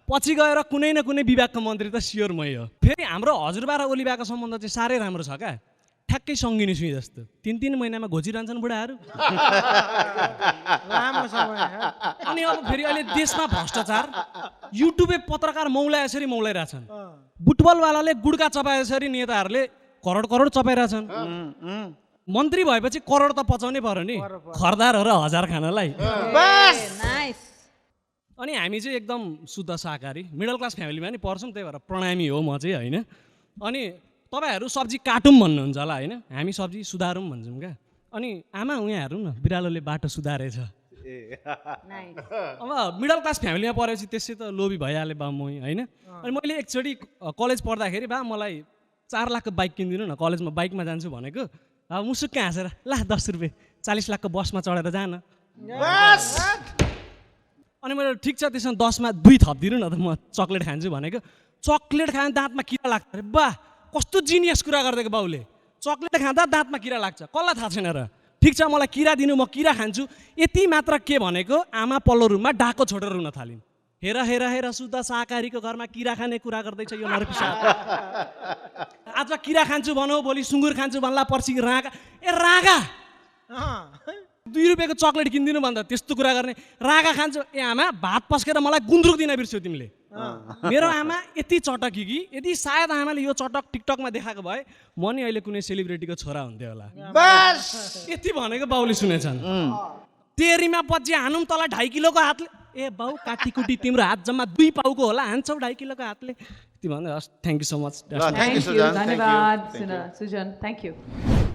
पछि गएर कुनै न कुनै विभागको मन्त्री त स्योर मै हो फेरि हाम्रो हजुरबा र ओलीबाको सम्बन्ध चाहिँ साह्रै राम्रो छ क्या ठ्याक्कै सङ्गिनी सुई जस्तो 3-3 महिनामा घोचिरहन्छन् बुढाहरू अनि अब फेरि अहिले देशमा भ्रष्टाचार युट्युबे पत्रकार मौलाए यसरी मौलाइरहेछन् बुटबलवालाले गुड्का चपाए यसरी नेताहरूले करोड करोड चपाइरहेछन् मन्त्री भएपछि करोड त पचाउनै पर्यो नि खरदार र हजार खानालाई अनि हामी चाहिँ एकदम शुद्ध शाकाहारी मिडल क्लास फ्यामिलीमा नि पर्छौँ त्यही भएर प्रणामी हो म चाहिँ होइन अनि तपाईँहरू सब्जी काटौँ भन्नुहुन्छ होला होइन, हामी सब्जी सुधारौँ भन्छौँ क्या। अनि आमा उहाँ हेर्नु न, बिरालोले बाटो सुधारेछ। अब मिडल क्लास फ्यामिलीमा परेपछि त्यसै त लोभी भइहाले बा मै होइन। अनि मैले एकचोटि कलेज पढ्दाखेरि बा मलाई 4 लाखको बाइक किनिदिनु न, कलेजमा बाइकमा जान्छु भनेको। अब मुसुक्कै हाँसेर ला 10 रुपियाँ 40 लाखको बसमा चढेर जान। अनि मैले ठिक छ त्यसमा 10मा 2 थपिदिनु न त, म चक्लेट खान्छु भनेको। चक्लेट खाँदा दाँतमा किरा लाग्छ अरे। बा कस्तो जिनियस कुरा गरिदिएको बाउले, चक्लेट खाँदा दाँतमा किरा लाग्छ, कसलाई थाहा छैन र। ठिक छ मलाई किरा दिनु, म किरा खान्छु। यति मात्र के भनेको, आमा पल्लो रुममा डाको छोडेर रुन थालिन्। हेर हेर हेर शुद्ध शाकाहारीको घरमा किरा खाने कुरा गर्दैछ यो नरपिसाब। आज किरा खान्छु भनौ, भोलि सुँगुर खान्छु भन्ला, पर्सि रागा। ए रागा 2 रुपियाँको चक्लेट किनिदिनु भन्दा त्यस्तो कुरा गर्ने। रागा खान्छु, ए आमा भात पस्केर मलाई गुन्द्रुक दिन बिर्स्यौ तिमीले। मेरो आमा यति चटकी कि यदि सायद आमाले यो चटक टिकटकमा देखाएको भए म नि अहिले कुनै सेलिब्रिटीको छोरा हुन्थ्यो होला। बस यति भनेको बाउले सुनेछन्। तेरीमा पछि हानौँ तँलाई 2.5 किलोको हातले। ए बाउ काटीकुटी तिम्रो हात जम्मा 2 पाउको होला, हान्छौ 2.5 किलोको हातले। यति भन्दै हस्, थ्याङ्क यू सो मच। धन्यवाद सुजन, थ्याङ्क यू।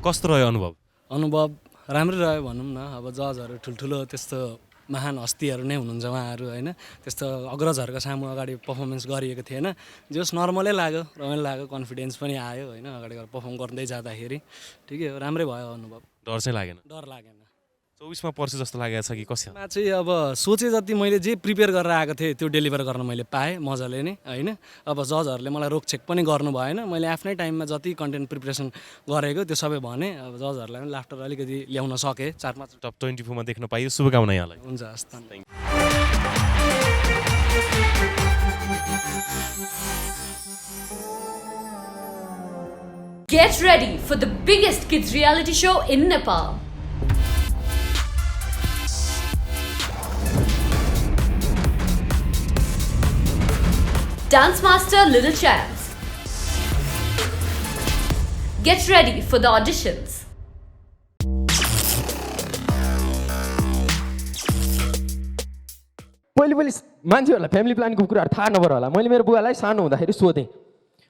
कस्तो रह्यो अनुभव? अनुभव राम्रै रह्यो भनौँ न। अब जजहरू ठुल्ठुलो त्यस्तो महान हस्तीहरू नै हुनुहुन्छ उहाँहरू होइन, त्यस्तो अग्रजहरूको सामु अगाडि पर्फर्मेन्स गरिएको थिएन। जस नर्मलै लाग्यो, रमाइलो लाग्यो, कन्फिडेन्स पनि आयो होइन, अगाडि गएर पर्फर्म गर्दै जाँदाखेरि। ठिकै हो, राम्रै भयो अनुभव। डर चाहिँ लागेन? डर लागेन। 24मा पर्छ जस्तो लागेको छ कि कसरी? मा चाहिँ अब सोचे जति मैले जे प्रिपेयर गरेर आएको थिएँ त्यो डेलिभर गर्न मैले पाएँ मजाले नै होइन। अब जजहरूले मलाई रोकछेक पनि गर्नु भएन, मैले आफ्नै टाइममा जति कन्टेन्ट प्रिपरेसन गरेको त्यो सबै भने। अब जजहरूलाई पनि लाफ्टर अलिकति ल्याउन सकेँ। 4-5 टप 24मा देख्न पाइयो, शुभकामना यहाँलाई। हुन्छ हस्। Get ready for the biggest kids reality show in Nepal. Dance Master Little Champs. Get ready for the auditions. पहिले मान्छेहरूलाई फ्यामिली प्लानिङको कुराहरू थाहा नभएर होला, मैले मेरो बुवालाई सानो हुँदाखेरि सोधेँ,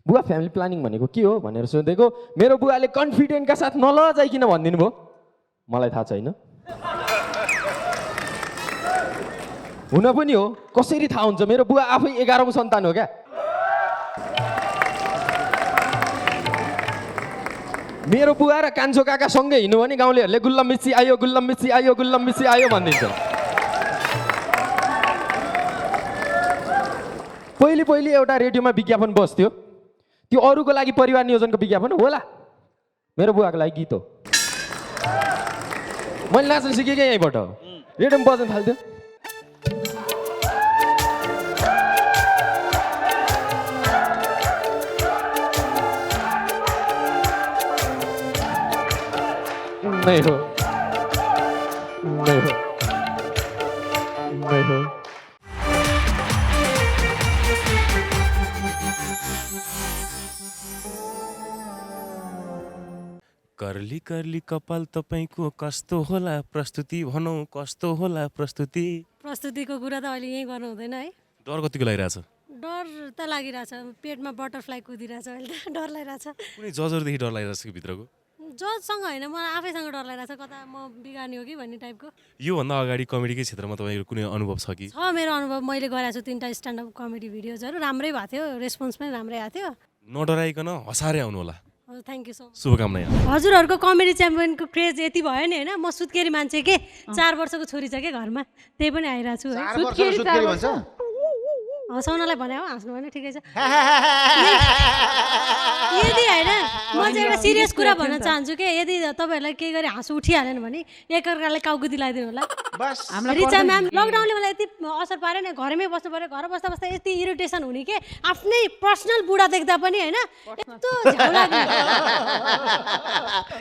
बुवा फ्यामिली प्लानिङ भनेको के हो भनेर सोधेको। मेरो बुवाले कन्फिडेन्टका साथ नलजाइकन भनिदिनु भयो, मलाई थाहा छैन। हुन पनि हो, कसरी थाहा हुन्छ? मेरो बुवा आफै 11औं सन्तान हो क्या। मेरो बुवा र कान्छो काका सँगै हिँड्नु भने गाउँलेहरूले गुल्लम मिर्ची आयो, गुल्लम मिर्ची आयो, गुल्लम मिर्ची आयो भनिदिन्छ। पहिले एउटा रेडियोमा विज्ञापन बस्थ्यो, त्यो अरूको लागि परिवार नियोजनको विज्ञापन होला, मेरो बुवाको लागि गीत हो। मैले नाच्न सिकेकै यहीँबाट हो, रेडियोमा बज्न थाल्थ्यो। नहीं हो, नहीं हो, नहीं हो। कर्ली कर्ली कपाल तपाईँको कस्तो होला प्रस्तुति भनौँ, कस्तो होला प्रस्तुति? प्रस्तुतिको कुरा त अहिले यहीँ गर्नु हुँदैन है। डर कतिको लागिरहेछ? डर त लागिरहेछ, पेटमा बटरफ्लाई कुदिरहेछ अहिले त, डर लागिरहेछ। कुनै जजहरूदेखि डर लागिरहेछ कि भित्रको? जजसँग होइन, मलाई आफैसँग डर लागिरहेछ, कता म बिगार्ने हो कि भन्ने टाइपको। योभन्दा अगाडि कमेडीकै क्षेत्रमा तपाईँको कुनै अनुभव छ कि? छ, मेरो अनुभव मैले गरेको छु 3टा स्ट्यान्डअप कमेडी भिडियोजहरू, राम्रै भएको थियो, रेस्पोन्स पनि राम्रै आएको थियो। नडराइकन हँसारै आउनु होला। Thank you so much. शुभकामना। हजुरहरूको कमेडी च्याम्पियनको क्रेज यति भयो नि होइन, म सुत्केरी मान्छे के, 4 वर्षको छोरी छ के घरमा, त्यही पनि आइरहेको छु है। हँसाउनलाई भने हो, हाँस्नु भने ठिकै छ। यदि होइन म चाहिँ एउटा सिरियस कुरा भन्न चाहन्छु कि यदि तपाईँहरूलाई केही गरी हाँसो उठिहालेन भने एकअर्कालाई काउकुती लगाइदिनु होला। रिचा म्याम, लकडाउनले मलाई यति असर पारेन, घरमै बस्नु पऱ्यो, घर बस्दा बस्दा यति इरिटेसन हुने कि आफ्नै पर्सनल बुढा देख्दा पनि होइन यस्तो झ्याउ लाग्ने।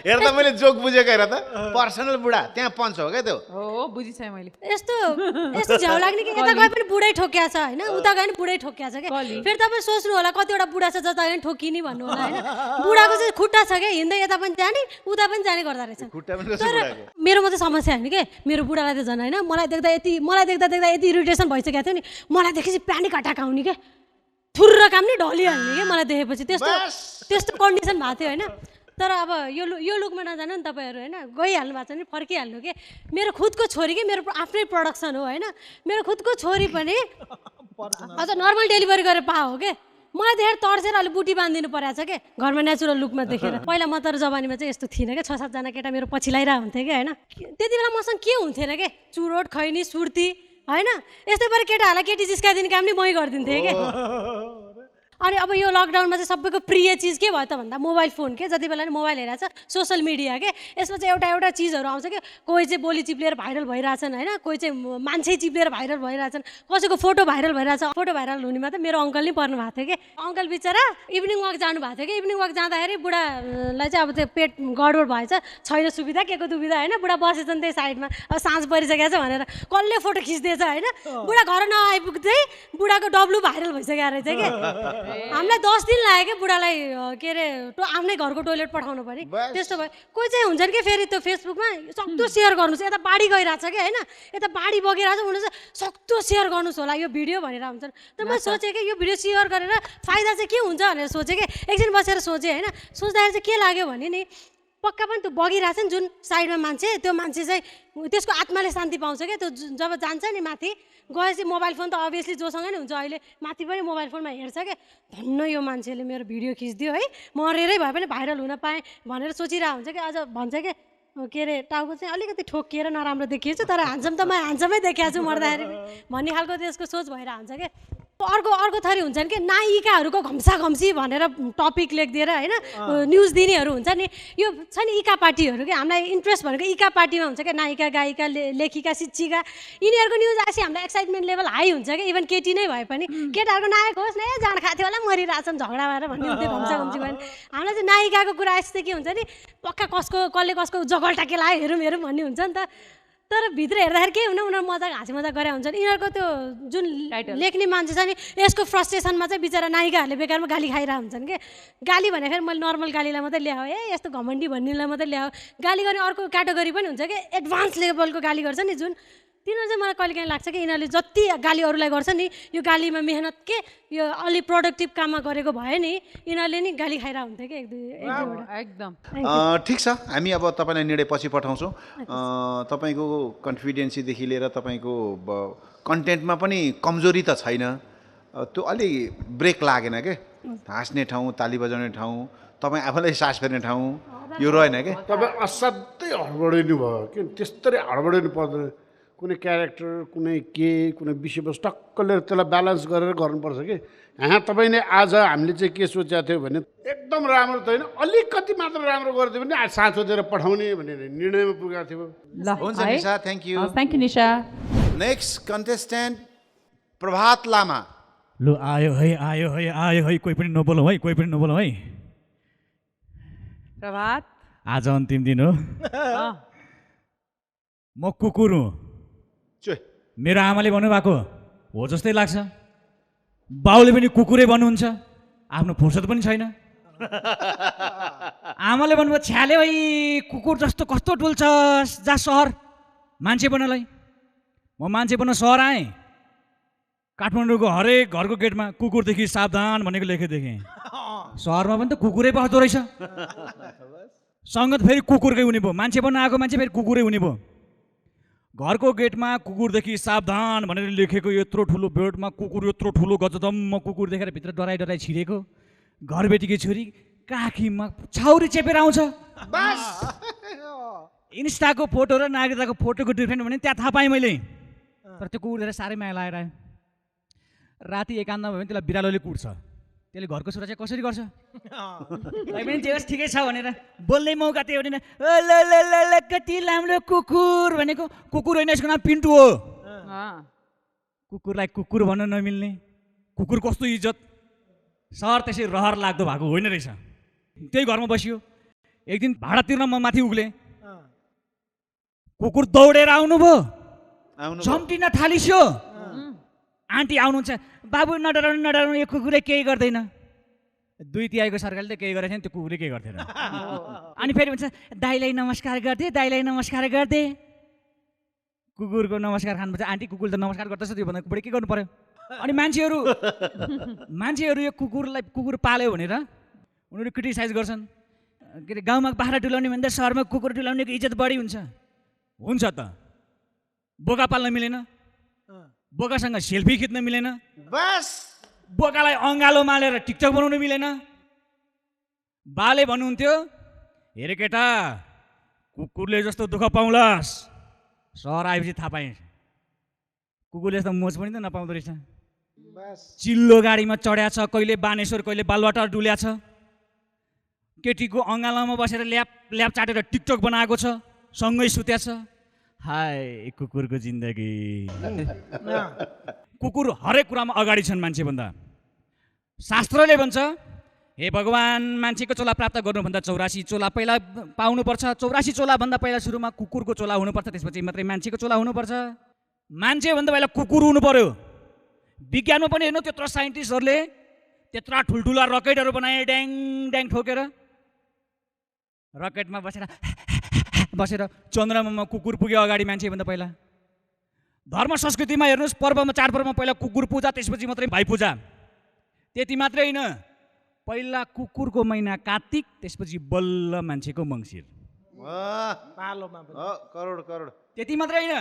हेर त मैले जोक बुझेको, हेर त पर्सनल बुढा त्यहाँ पञ्च हो क्या त्यो। हो बुझिसकेँ मैले। यस्तो झ्याउ लाग्ने कि यता गए पनि बुढै ठोक्या छ होइन, उता गए पनि बुढै ठोक्या छ क्या। फेरि तपाईँ सोच्नु होला कतिवटा बुढा छ जता गए ठोकिने भन्नु होला होइन। बुढाको चाहिँ खुट्टा छ क्या, हिँड्दै यता पनि जाने उता पनि जाने गर्दा रहेछ। तर मेरो मात्रै समस्या होइन कि, मेरो बुढालाई त झन् होइन, मलाई देख्दा यति इरिटेसन भइसकेको थियो नि, मलाई देखेपछि प्यानिक अट्याक आउने क्या। थुर्र काम नि ढलिहाल्ने क्या मलाई देखेपछि त्यस्तो कन्डिसन भएको थियो होइन तर अब यो लुकमा नजानु नि तपाईँहरू होइन गइहाल्नु भएको छ भने फर्किहाल्नु के मेरो खुदको छोरी के मेरो आफ्नै प्रडक्सन हो होइन मेरो खुदको छोरी पनि अझ नर्मल डेलिभरी गरेर पाओ के मलाई देखेर तर्सेर अलिक बुटी बाँधिदिनु परेको छ क्या घरमा नेचुरल लुकमा देखेर पहिला म तर जवानीमा चाहिँ यस्तो थिइनँ क्या 6-7 जना केटा मेरो पछि लगाइरहेको हुन्थ्यो कि होइन त्यति बेला मसँग के हुन्थेन के चुरोट खैनी सुर्ती होइन यस्तै पारा केटाहरूलाई केटी जिस्काइदिने काम नि मै गरिदिन्थेँ क्या अनि अब यो लकडाउनमा चाहिँ सबैको प्रिय चिज के भयो त भन्दा मोबाइल फोन के जति बेला नि मोबाइल हेरेको छ सोसियल मिडिया के यसमा चाहिँ एउटा चिजहरू आउँछ कि कोही चाहिँ बोली चिप्लेर भाइरल भइरहेछन् होइन कोही चाहिँ मान्छे चिप्लेर भाइरल भइरहेछन् कसैको फोटो भाइरल भइरहेछ फोटो भाइरल हुनेमा त मेरो अङ्कल नै पर्नु भएको थियो कि अङ्कल बिचरा इभिनिङ वाक जानु भएको थियो कि इभिनिङ वाक जाँदाखेरि बुढालाई चाहिँ अब त्यो पेट गडबड भएछ छैन सुविधा के को दुविधा होइन बुढा बसेछन् त्यही साइडमा अब साँझ परिसकेको छ भनेर कसले फोटो खिच्दैछ होइन बुढा घर नआइपुग्दै बुढाको डब्लु भाइरल भइसकेको रहेछ कि हामीलाई 10 दिन लाग्यो क्या बुढालाई के अरे आफ्नै घरको टोइलेट पठाउनु पर्ने त्यस्तो भयो कोही चाहिँ हुन्छन् कि फेरि त्यो फेसबुकमा सक्दो सेयर गर्नुहोस् यता बाढी गइरहेछ कि होइन यता बाढी बगिरहेछ हुनु चाहिँ सक्दो सेयर गर्नुहोस् होला यो भिडियो भनेर हुन्छन् तर मैले सोचेँ कि यो भिडियो सेयर गरेर फाइदा चाहिँ के हुन्छ भनेर सोचेँ कि एकछिन बसेर सोचेँ होइन सोच्दाखेरि चाहिँ के लाग्यो भने नि पक्का पनि त्यो बगिरहेछ नि जुन साइडमा मान्छे त्यो मान्छे चाहिँ त्यसको आत्माले शान्ति पाउँछ क्या त्यो जब जान्छ नि माथि गएपछि मोबाइल फोन त अभियसली जोसँग नै हुन्छ अहिले माथि पनि मोबाइल फोनमा हेर्छ क्या धन्न यो मान्छेले मेरो भिडियो खिचिदियो है मरेरै भए पनि भाइरल हुन पाएँ भनेर सोचिरहेको हुन्छ कि अझ भन्छ क्या के अरे टाउको चाहिँ अलिकति ठोकिएर नराम्रो देखिएछु तर ह्यान्डसम त म ह्यान्डसमै देखाएको छु मर्दाखेरि भन्ने खालको त्यसको सोच भइरहेको हुन्छ क्या अर्को थरी हुन्छन् कि नायिकाहरूको घम्साघम्सी भनेर टपिक लेखिदिएर होइन न्युज दिनेहरू हुन्छ नि यो छ नि इका पार्टीहरू कि हामीलाई इन्ट्रेस्ट भनेको इका पार्टीमा हुन्छ क्या नायिका गायिका लेखिका शिक्षिका यिनीहरूको न्युज आएपछि हामीलाई एक्साइटमेन्ट लेभल हाई हुन्छ क्या इभन केटी नै भए पनि केटाहरूको नायक होस् न जान खाएको थियो होला मरिरहेछन् झगडा भएर भन्ने हुन्थ्यो घम्साघम्सी भयो हामीलाई चाहिँ नायिकाको कुरा आएपछि चाहिँ के हुन्छ नि पक्का कसले कसको जगल्टा के लाग्यो हेरौँ भन्ने हुन्छ नि त तर भित्र हेर्दाखेरि के हुन उनीहरू मजाक हाँसी मजाक गरे हुन्छन् यिनीहरूको त्यो जुन लेख्ने मान्छे छ नि यसको फ्रस्ट्रेसनमा चाहिँ बिचरा नायिकाहरूले बेकारमा गाली खाइरहेको हुन्छन् कि गाली भने फेरि मैले नर्मल गालीलाई मात्रै ल्याऊ यस्तो घमण्डी भन्नेलाई मात्रै ल्याऊ गाली गर्ने अर्को क्याटेगोरी पनि हुन्छ कि एडभान्स लेभलको गाली गर्छ नि जुन तिनीहरू चाहिँ मलाई कहिले काहीँ लाग्छ कि यिनीहरूले जति गाली अरूलाई गर्छ नि यो गालीमा मेहनत के यो अलि प्रोडक्टिभ काममा गरेको भयो नि यिनीहरूले नि गाली खाइरहेको हुन्थ्यो कि एक दुईवटा एकदम ठिक छ हामी अब तपाईँलाई निर्णय पछि पठाउँछौँ तपाईँको कन्फिडेन्सीदेखि लिएर तपाईँको कन्टेन्टमा पनि कमजोरी त छैन त्यो अलि ब्रेक लागेन के हाँस्ने ठाउँ ताली बजाउने ठाउँ तपाईँ आफूलाई सास फेर्ने ठाउँ यो रहेन के तपाईँ असाध्यै हडबडाइनु भयो कि त्यस्तरी हडबडाइनु पर्दैन कुनै क्यारेक्टर कुनै कुनै विषयवस्तु टक्क लिएर त्यसलाई ब्यालेन्स गरेर गर्नुपर्छ कि यहाँ तपाईँले आज हामीले चाहिँ के सोचेको थियो भने एकदम राम्रो त होइन अलिकति मात्र राम्रो गरिदियो भने आज साथ दिएर पठाउने भनेर निर्णयमा पुगेको थियो हुन्छ Nisha thank you Nisha next contestant Prabhat Lama लु आयो है कोही पनि नबोलौँ है प्रभात आज अन्तिम दिन हो म कुकुर हुँ मेरो आमाले भन्नुभएको हो जस्तै लाग्छ बाउले पनि कुकुरै भन्नुहुन्छ आफ्नो फुर्सद पनि छैन आमाले भन्नुभयो छ्याले भाइ कुकुर जस्तो कस्तो डुल्छस् जा सहर मान्छे बन्नलाई म मान्छे बन्न सहर आएँ काठमाडौँको हरेक घरको गेटमा कुकुरदेखि सावधान भनेको लेखेको देखेँ सहरमा पनि त कुकुरै बस्दो रहेछ सङ्गत फेरि कुकुरकै हुने भयो मान्छे बन्न आएको मान्छे फेरि कुकुरै हुने भयो घरको गेटमा कुकुरदेखि सावधान भनेर लेखेको यत्रो ठुलो बेडमा कुकुर यत्रो ठुलो गजदम्म कुकुर देखेर भित्र डराइ छिरेको घरबेटीकी छोरी काखीमा छाउरी चेपेर आउँछ इन्स्टाको फोटो र नागरिकताको फोटोको डिफ्रेन्ट भने त्यहाँ थाहा पाएँ मैले तर त्यो कुकुर देखेर साह्रै माया लागेर आयो राति एकान्तमा भयो भने त्यसलाई बिरालोले कुट्छ त्यसले घरको सुरक्षा कसरी गर्छ पनि जे होस् ठिकै छ भनेर बोल्ने मौका थियो भने ल कति राम्रो कुकुर भनेको कुकुर होइन यसको नाम पिन्टु हो कुकुरलाई कुकुर भन्न नमिल्ने कुकुर कस्तो इज्जत सहर त्यसै रहर लाग्दो भएको होइन रहेछ त्यही घरमा बसियो एक दिन भाडा तिर्न म माथि उक्लेँ कुकुर दौडेर आउनुभयो झम्टिन थालिस्यो आन्टी आउनुहुन्छ बाबु नडराउनु यो कुकुरले केही गर्दैन 2 तिहाईको सरकारले त केही गरेको छैन त्यो कुकुरले केही गर्थेन अनि फेरि भन्छ दाइलाई नमस्कार गर्दे कुकुरको नमस्कार खानुपर्छ आन्टी कुकुरले त नमस्कार गर्दैछ त्यो भन्दा बढी के गर्नु पर्यो अनि मान्छेहरू यो कुकुर पाल्यो भनेर उनीहरू क्रिटिसाइज गर्छन्। के अरे गाउँमा बाख्रा डुलाउने भन्दा सहरमा कुकुर डुलाउनेको इज्जत बढी हुन्छ। हुन्छ त, बोका पाल्न मिलेन, बोकासँग सेल्फी खिच्न मिलेन, बस बोकालाई अँगालो मालेर टिकटक बनाउनु मिलेन। बाले भन्नुहुन्थ्यो, हेरे केटा कुकुरले जस्तो दुःख पाउलास्, सहर आएपछि थाहा पाएँ कुकुरले जस्तो मोज पनि त नपाउँदो रहेछ। चिल्लो गाडीमा चढ्या छ, कहिले बानेश्वर कहिले बालवाटार डुल्या छ, केटीको अँगालोमा बसेर ल्याप चाटेर टिकटक बनाएको छ, सँगै सुत्या छ। हाय कुकुरको जिन्दगी। कुकुर हरेक कुरामा अगाडि छन् मान्छेभन्दा। शास्त्रले भन्छ, हे भगवान्, मान्छेको चोला प्राप्त गर्नुभन्दा 84 चोला पहिला पाउनुपर्छ। 84 चोलाभन्दा पहिला सुरुमा कुकुरको चोला हुनुपर्छ, त्यसपछि मात्रै मान्छेको चोला हुनुपर्छ। मान्छेभन्दा पहिला कुकुर हुनु पर्यो। विज्ञानमा पनि हेर्नु, त्यत्रो साइन्टिस्टहरूले त्यत्रा ठुल्ठुला रकेटहरू बनाए, ड्याङ ड्याङ ठोकेर रकेटमा बसेर चन्द्रमामा कुकुर पुग्यो अगाडि मान्छेभन्दा पहिला। धर्म संस्कृतिमा हेर्नुहोस्, चाडपर्वमा पहिला कुकुर पूजा, त्यसपछि मात्रै भाइ पूजा। त्यति मात्रै होइन, पहिला कुकुरको महिना कार्तिक, त्यसपछि बल्ल मान्छेको मङ्सिर। करोड करोड। त्यति मात्रै होइन,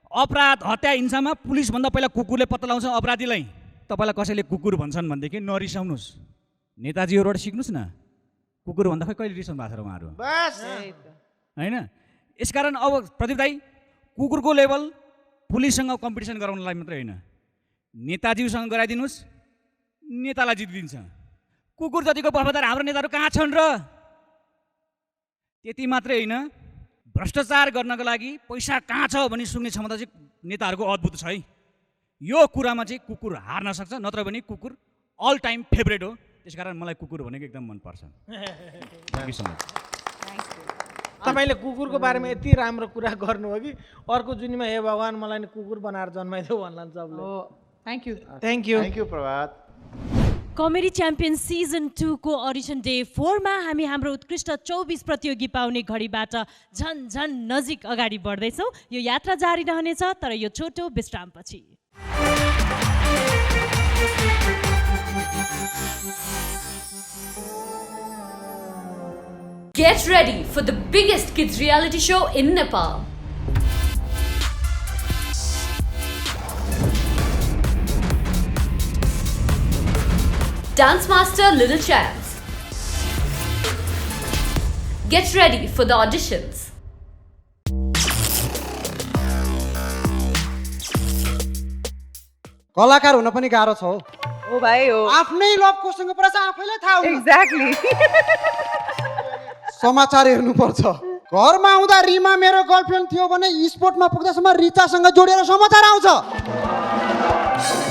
अपराध हत्या हिंसामा पुलिसभन्दा पहिला कुकुरले पत्ता लगाउँछ अपराधीलाई। तपाईँलाई कसैले कुकुर भन्छन् भनेदेखि नरिसाउनुहोस्, नेताजीहरूबाट सिक्नुहोस् न। कुकुर भन्दा खै कहिले रिसाउनु भएको छ र उहाँहरू? होइन, यसकारण अब प्रदीप दाई, कुकुरको लेभल पुलिससँग कम्पिटिसन गराउनलाई मात्रै होइन, नेताजीसँग गराइदिनुहोस्, नेतालाई जितिदिन्छ। कुकुर जतिको वफादार हाम्रो नेताहरू कहाँ छन् र? त्यति मात्रै होइन, भ्रष्टाचार गर्नको लागि पैसा कहाँ छ भनी सुन्ने क्षमता चाहिँ नेताहरूको अद्भुत छ है। यो कुरामा चाहिँ कुकुर हार्न सक्छ, नत्र भने कुकुर अल टाइम फेभरेट हो। त्यसकारण मलाई कुकुर भनेको एकदम मनपर्छ। तपाईँले कुकुरको बारेमा यति राम्रो कुरा गर्नुभयो कि अर्को जुनीमा हे भगवान् मलाई नि कुकुर बनाएर जन्माइदेऊ भन्ला सबले। Thank you Prabhat. Comedy champion season 2 को अडिसन डे 4 मा हामी हाम्रो उत्कृष्ट 24 प्रतियोगी पाउने घडीबाट झन नजिक अगाडि बढ्दैछौँ। यो यात्रा जारी रहनेछ, तर यो छोटो विश्रामपछि। Get ready for the biggest kids reality show in Nepal. Dance Master Little Champs. Get ready for the auditions. कलाकार हुन पनि गाह्रो छ हो। ओ भाइ हो, आफ्नै लभ कोसँग पर्छ आफैलाई थाहा हुन्न। एक्ज्याक्टली। समाचार हेर्नुपर्छ। घरमा आउँदा रिमा मेरो गर्लफ्रेन्ड थियो भने स्पोर्टमा पुग्दासम्म रिचासँग जोडेर समाचार आउँछ।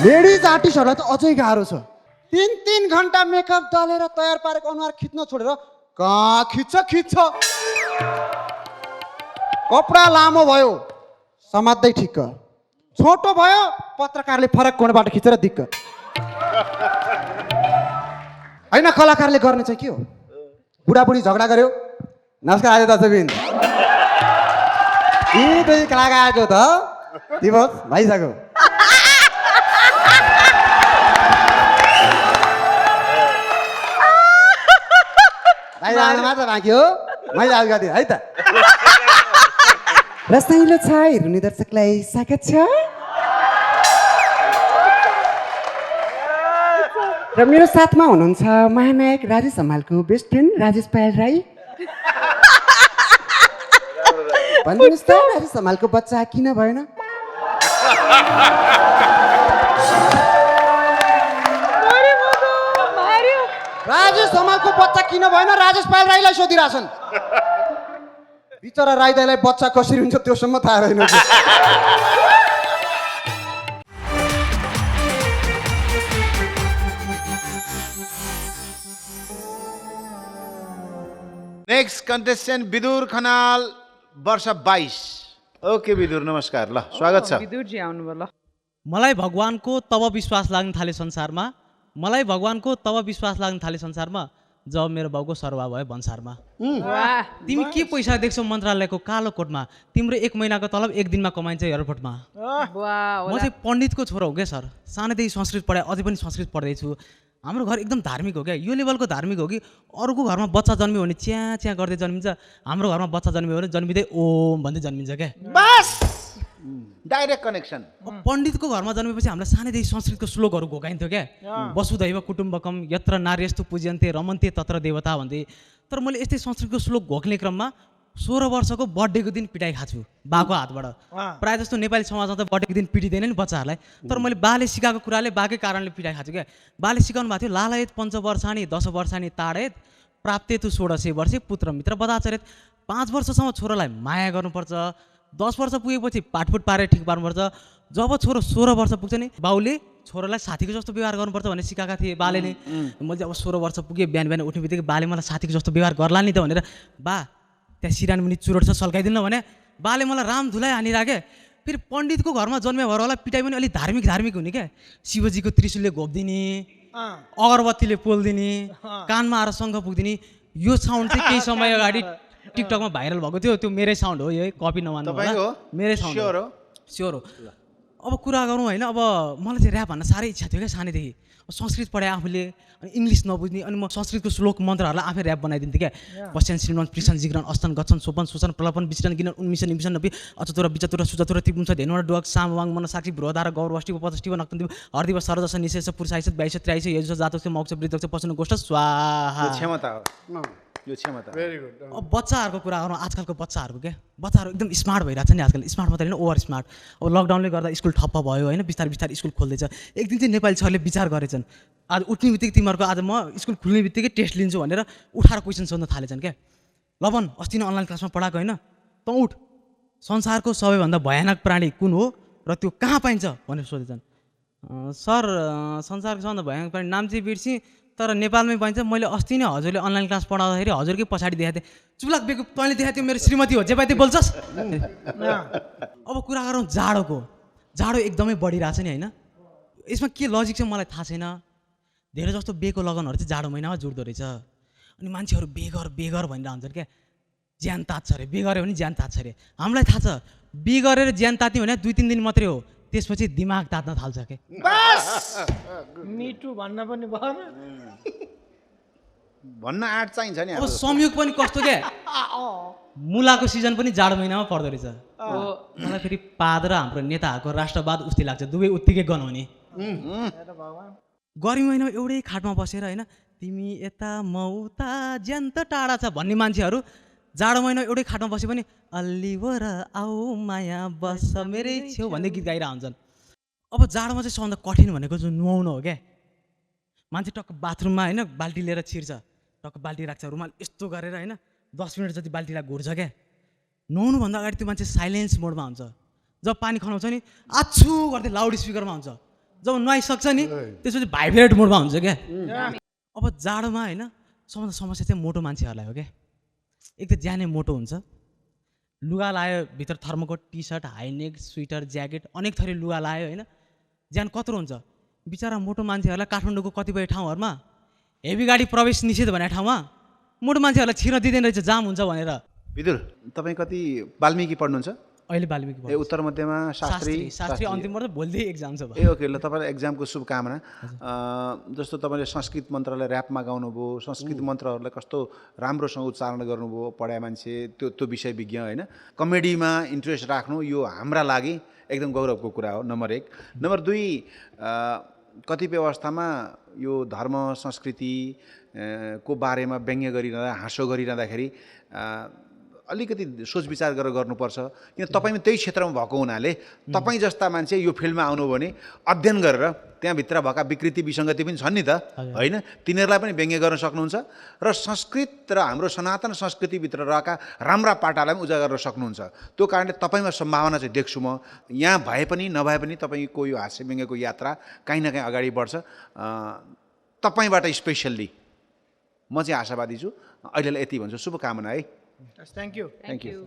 लेडिज आर्टिस्टहरूलाई त अझै गाह्रो छ। 3 घन्टा मेकअप दलेर तयार पारेको अनुहार खिच्न छोडेर कहाँ खिच्छ। कपडा लामो भयो समात्दै ठिक्क, छोटो भयो पत्रकारले फरक कोणबाट खिचेर दिक्क। होइन, कलाकारले गर्ने चाहिँ के हो? बुढाबुढी झगडा गर्यो, नमस्कार आज दर्शकबिन कलाकारको त दिवस भइसक्यो। मात्र बाँकी हो, मैले आज गरिदिएँ है त। रसाइलो छ हेर्ने दर्शकलाई स्वागत छ। र मेरो साथमा हुनुहुन्छ महानायक राजेश हमालको बेस्ट फ्रेन्ड राजेश पायल राई। भन्नुहोस् त राजेश हमालको बच्चा किन भएन? राजेश हमालको बच्चा किन भएन राजेश पायल राईलाई सोधिरहेछन्। बिचरा राई दाईलाई बच्चा कसरी हुन्छ त्योसम्म थाहा रहेन। नेक्स्ट कन्टेस्टेन्ट विदुर खनाल, वर्ष 22। ओके विदुर, नमस्कार। ल स्वागत छ। विदुरजी आउनुभयो। ल मलाई भगवानको तब विश्वास लाग्न थाले संसारमा, जब मेरो बाउको सरुवा भयो भन्सारमा तिमी के पैसा देख्छौ मन्त्रालयको कालो कोटमा तिम्रो 1 महिनाको तलब 1 दिनमा कमाइन्छ एयरपोर्टमा म चाहिँ पण्डितको छोरा हो क्या सर सानैदेखि संस्कृत पढाएँ अझै पनि संस्कृत पढ्दैछु हाम्रो घर एकदम धार्मिक हो क्या यो लेभलको धार्मिक हो कि अरूको घरमा बच्चा जन्मियो भने च्या च्या गर्दै जन्मिन्छ हाम्रो घरमा बच्चा जन्मियो भने जन्मिँदै ओम भन्दै जन्मिन्छ क्या बस डाइरेक्ट कनेक्सन पण्डितको घरमा जन्मेपछि हामीलाई सानैदेखि संस्कृतको श्लोकहरू घोकाइन्थ्यो क्या वसुधैव कुटुम्बकम यत्र नार्यस्तु पूज्यन्ते रमन्ते तत्र देवता भन्दै तर मैले यस्तै संस्कृतको श्लोक घोक्ने क्रममा 16 वर्षको बर्थडेको दिन पिटाइ खाछु बाको हातबाट प्रायः जस्तो नेपाली समाजमा त बर्थडेको दिन पिटिँदैन नि बच्चाहरूलाई तर मैले बाले सिकाएको कुराले बाकै कारणले पिटाइ खाछु क्या बाले सिकाउनु भएको थियो लालयत पञ्चवर्षाणी 10 वर्षाणी ताडेत प्राप्तेतु 1600 वर्षे पुत्र मित्र बदाचरित 5 वर्षसम्म छोरालाई माया गर्नुपर्छ 10 वर्ष पुगेपछि पाटफुट पारेर ठिक पार्नुपर्छ जब छोरो 16 वर्ष पुग्छ नि बाउले छोरालाई साथीको जस्तो व्यवहार गर्नुपर्छ भन्ने सिकाएका थिए बाले नै मैले अब 16 वर्ष पुगेँ बिहान बिहान उठ्ने बित्तिकै बाले मलाई साथीको जस्तो व्यवहार गर्ला नि त भनेर बा त्यहाँ सिरान मुनि चुरोट छ सल्काइदिनु भने बाले मलाई राम धुलाई हानिराखे फेरि पण्डितको घरमा जन्मे भएर होला पिटाइ पनि अलिक धार्मिक हुने क्या शिवजीको त्रिशूलले घोप्दिने अगरबत्तीले पोल्दिने कानमा आएर शङ्ख पुग्दिने यो साउन्ड चाहिँ केही समय अगाडि टिकटकमा भाइरल भएको थियो त्यो मेरै साउन्ड हो यो कपी नमान्नु होला मेरै साउन्ड हो स्योर हो अब कुरा गरौँ होइन अब मलाई चाहिँ ऱ्याप भन्न साह्रै इच्छा थियो क्या सानैदेखि संस्कृत पढाएँ आफूले अनि इङ्ग्लिस नबुझ्ने अनि म संस्कृतको श्लोक मन्त्रहरूलाई आफै ऱ्याप बनाइदिन्थेँ क्या पश्चिम श्रीमन प्रिसन जिग्रन अस्तन गच्छन सोपन सुसन प्रलपन विचरण गिनन उन्मिसन निमिसन नपी अचतुर विचतुर सुचतुर त्रिपुंस धेनुर डुवक सामवाङ मन साक्षी भ्रोधार गौर अष्टिव पचष्टिव नक्तन्दिव हर्दिव सरदश निशेष पुरुषाइस 22 23 यजुष जातक मौक्ष वृद्धक पशुन गोष्ठ स्वाहा क्षमता हो यो क्षमता भेरी गुड अब बच्चाहरूको कुरा गरौँ आजकलको बच्चाहरूको क्या बच्चाहरू एकदम स्मार्ट भइरहेको छ नि आजकल स्मार्ट मात्रै होइन ओभर स्मार्ट अब लकडाउनले गर्दा स्कुल ठप्प भयो होइन बिस्तारै स्कुल खोल्दैछ एक दिन चाहिँ नेपाली सरले विचार गरेछन् आज उठ्ने बित्तिकै तिमीहरूको आज म स्कुल खुल्ने बित्तिकै टेस्ट लिन्छु भनेर उठाएर क्वेसन सोध्न थालेछन् क्या लवन अस्ति नै अनलाइन क्लासमा पढाएको होइन त उठ संसारको सबैभन्दा भयानक प्राणी कुन हो र त्यो कहाँ पाइन्छ भनेर सोधेछन् सर संसारको सबभन्दा भयानक प्राणी नाम चाहिँ बिर्सी तर नेपालमै पाइन्छ मैले अस्ति नै हजुरले अनलाइन क्लास पढाउँदाखेरि हजुरकै पछाडि देखाएको थिएँ चुलाक बेको तैँले देखाएको थियो मेरो श्रीमती हो जे पाइ त्यो बोल्छस् अब कुरा गरौँ जाडोको जाडो एकदमै बढिरहेछ नि होइन यसमा के लजिक चाहिँ मलाई थाहा छैन धेरै जस्तो बेको लगनहरू चाहिँ जाडो महिनामा जुट्दो रहेछ अनि मान्छेहरू बेगर भनेर भन्छन् क्या ज्यान तात्छ अरे बेगऱ्यो भने ज्यान तात्छ अरे हामीलाई थाहा छ बेगरेर ज्यान तात्ने भने 2-3 दिन मात्रै हो त्यसपछि दिमाग तात्न थाल्छ के मिटु भन्न पनि भएन भन्न आँट चाहिन्छ नि अब संयोग पनि कस्तो क्या मुलाको सिजन पनि जाडो महिनामा पर्दो रहेछ मलाई फेरि पाद र हाम्रो नेताहरूको राष्ट्रवाद उस्तै लाग्छ दुवै उत्तिकै गनाउने गर्मी महिनामा एउटै खाटमा बसेर होइन तिमी यता म उता ज्यान त टाढा छ भन्ने मान्छेहरू जाडो महिना एउटै खाटमा बसे पनि अल्लिवर आऊ माया बस मेरै छेउ भन्ने गीत गाइरहेको हुन्छन् अब जाडोमा चाहिँ सबभन्दा कठिन भनेको चाहिँ नुहाउनु हो क्या मान्छे टक्क बाथरुममा होइन बाल्टी लिएर छिर्छ टक्क बाल्टी राख्छ रुमाल यस्तो गरेर होइन 10 मिनट जति बाल्टीलाई घुर्छ क्या नुहाउनुभन्दा अगाडि त्यो मान्छे साइलेन्स मोडमा हुन्छ जब पानी खनाउँछ नि आछु गर्दै लाउड स्पिकरमा हुन्छ जब नुहाइसक्छ नि त्यसपछि भाइब्रेट मोडमा हुन्छ क्या अब जाडोमा होइन सबभन्दा समस्या चाहिँ मोटो मान्छेहरूलाई हो क्या एक त ज्यानै मोटो हुन्छ लुगा लायो भित्र thermocoat T shirt high neck sweater jacket अनेक थरी लुगा लायो होइन ज्यान कत्रो हुन्छ बिचरा मोटो मान्छेहरूलाई काठमाडौँको कतिपय ठाउँहरूमा हेभी गाडी प्रवेश निषेध भनेको ठाउँमा मोटो मान्छेहरूलाई छिर्न दिँदैन रहेछ जाम हुन्छ भनेर विदुर तपाईँ कति वाल्मिकी पढ्नुहुन्छ अहिले वाल्मिकी ए उत्तर मध्यमा शास्त्री अन्तिम वर्ष भोलि एक्जाम छ ए ओके ल तपाईँलाई एक्जामको शुभकामना जस्तो तपाईँले संस्कृत मन्त्रलाई ऱ्यापमा गाउनुभयो संस्कृत मन्त्रहरूलाई कस्तो राम्रोसँग उच्चारण गर्नुभयो पढाए मान्छे त्यो विषय विज्ञ होइन कमेडीमा इन्ट्रेस्ट राख्नु यो हाम्रा लागि एकदम गौरवको कुरा हो नम्बर 1 नम्बर 2 कतिपय अवस्थामा यो धर्म संस्कृति को बारेमा व्यङ्ग्य गरिरहँदा हाँसो गरिरहँदाखेरि अलिकति सोच विचार गरेर गर्नुपर्छ किन तपाईँ पनि त्यही क्षेत्रमा भएको हुनाले तपाईँ जस्ता मान्छे यो फिल्डमा आउनुभयो भने अध्ययन गरेर त्यहाँभित्र भएका विकृति विसङ्गति पनि छन् नि त होइन तिनीहरूलाई पनि व्यङ्ग्य गर्न सक्नुहुन्छ र संस्कृत र हाम्रो सनातन संस्कृतिभित्र रहेका राम्रा पाटालाई पनि उजागर गर्न सक्नुहुन्छ त्यो कारणले तपाईँमा सम्भावना चाहिँ देख्छु म यहाँ भए पनि नभए पनि तपाईँको यो हास्य व्यङ्ग्यको यात्रा काहीँ न काहीँ अगाडि बढ्छ तपाईँबाट स्पेसल्ली म चाहिँ आशावादी छु अहिलेलाई यति भन्छु शुभकामना है थ्याङ्क यू थ्याङ्क यू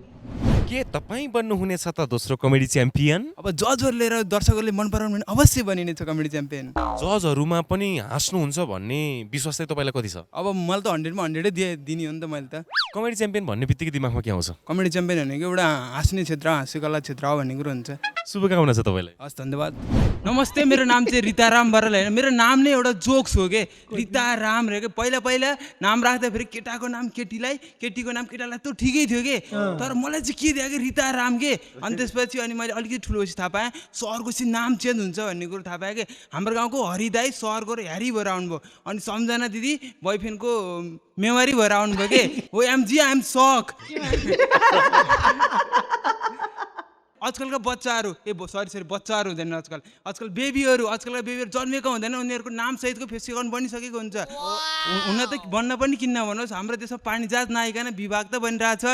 के तपाईँ बन्नुहुनेछ त दोस्रो कमेडी च्याम्पियन? अब जजहरूले र दर्शकहरूले मन पराउनु भने अवश्य बनिनेछ कमेडी च्याम्पियन। जजहरूमा पनि हाँस्नुहुन्छ भन्ने विश्वास चाहिँ तपाईँलाई कति छ? अब मैले त 100 मा 100 दिने हो नि त मैले त। कमेडी च्याम्पियन भन्ने बित्तिकै दिमागमा के आउँछ? कमेडी च्याम्पियन भनेको एउटा हाँस्ने क्षेत्र, हाँस्यकला क्षेत्र हो भन्ने कुरो हुन्छ। शुभकामना छ तपाईँलाई। हस् धन्यवाद। नमस्ते, मेरो नाम चाहिँ रिताराम बराल होइन, मेरो नाम नै एउटा जोक्स हो के, रिताराम रे के। पहिला पहिला नाम राख्दाखेरि केटाको नाम केटीलाई, केटीको नाम केटालाई त ठिकै थियो के, तर मलाई चाहिँ के दियो कि रिताराम के। अनि त्यसपछि अनि मैले अलिकति ठुलो भएपछि थाहा पाएँ सहरको चाहिँ नाम चेन्ज हुन्छ भन्ने कुरो थाहा पाएँ कि। हाम्रो गाउँको हरिदाई सहरको ह्यारी भएर आउनुभयो, अनि सम्झना दिदी बोयफ्रेन्डको मेमोरी भएर आउनुभयो के। हो एमजी आई एम सक। आजकलका बच्चाहरू सरी बच्चाहरू हुँदैन, आजकल आजकलका बेबीहरू जन्मेको हुँदैन, उनीहरूको नाम सहितको फेस एकाउन्ट बनिसकेको हुन्छ। हुन त बन्न पनि किन भन्नुहोस्, हाम्रो देशमा पानी जहाज नआइकन विभाग त बनिरहेछ,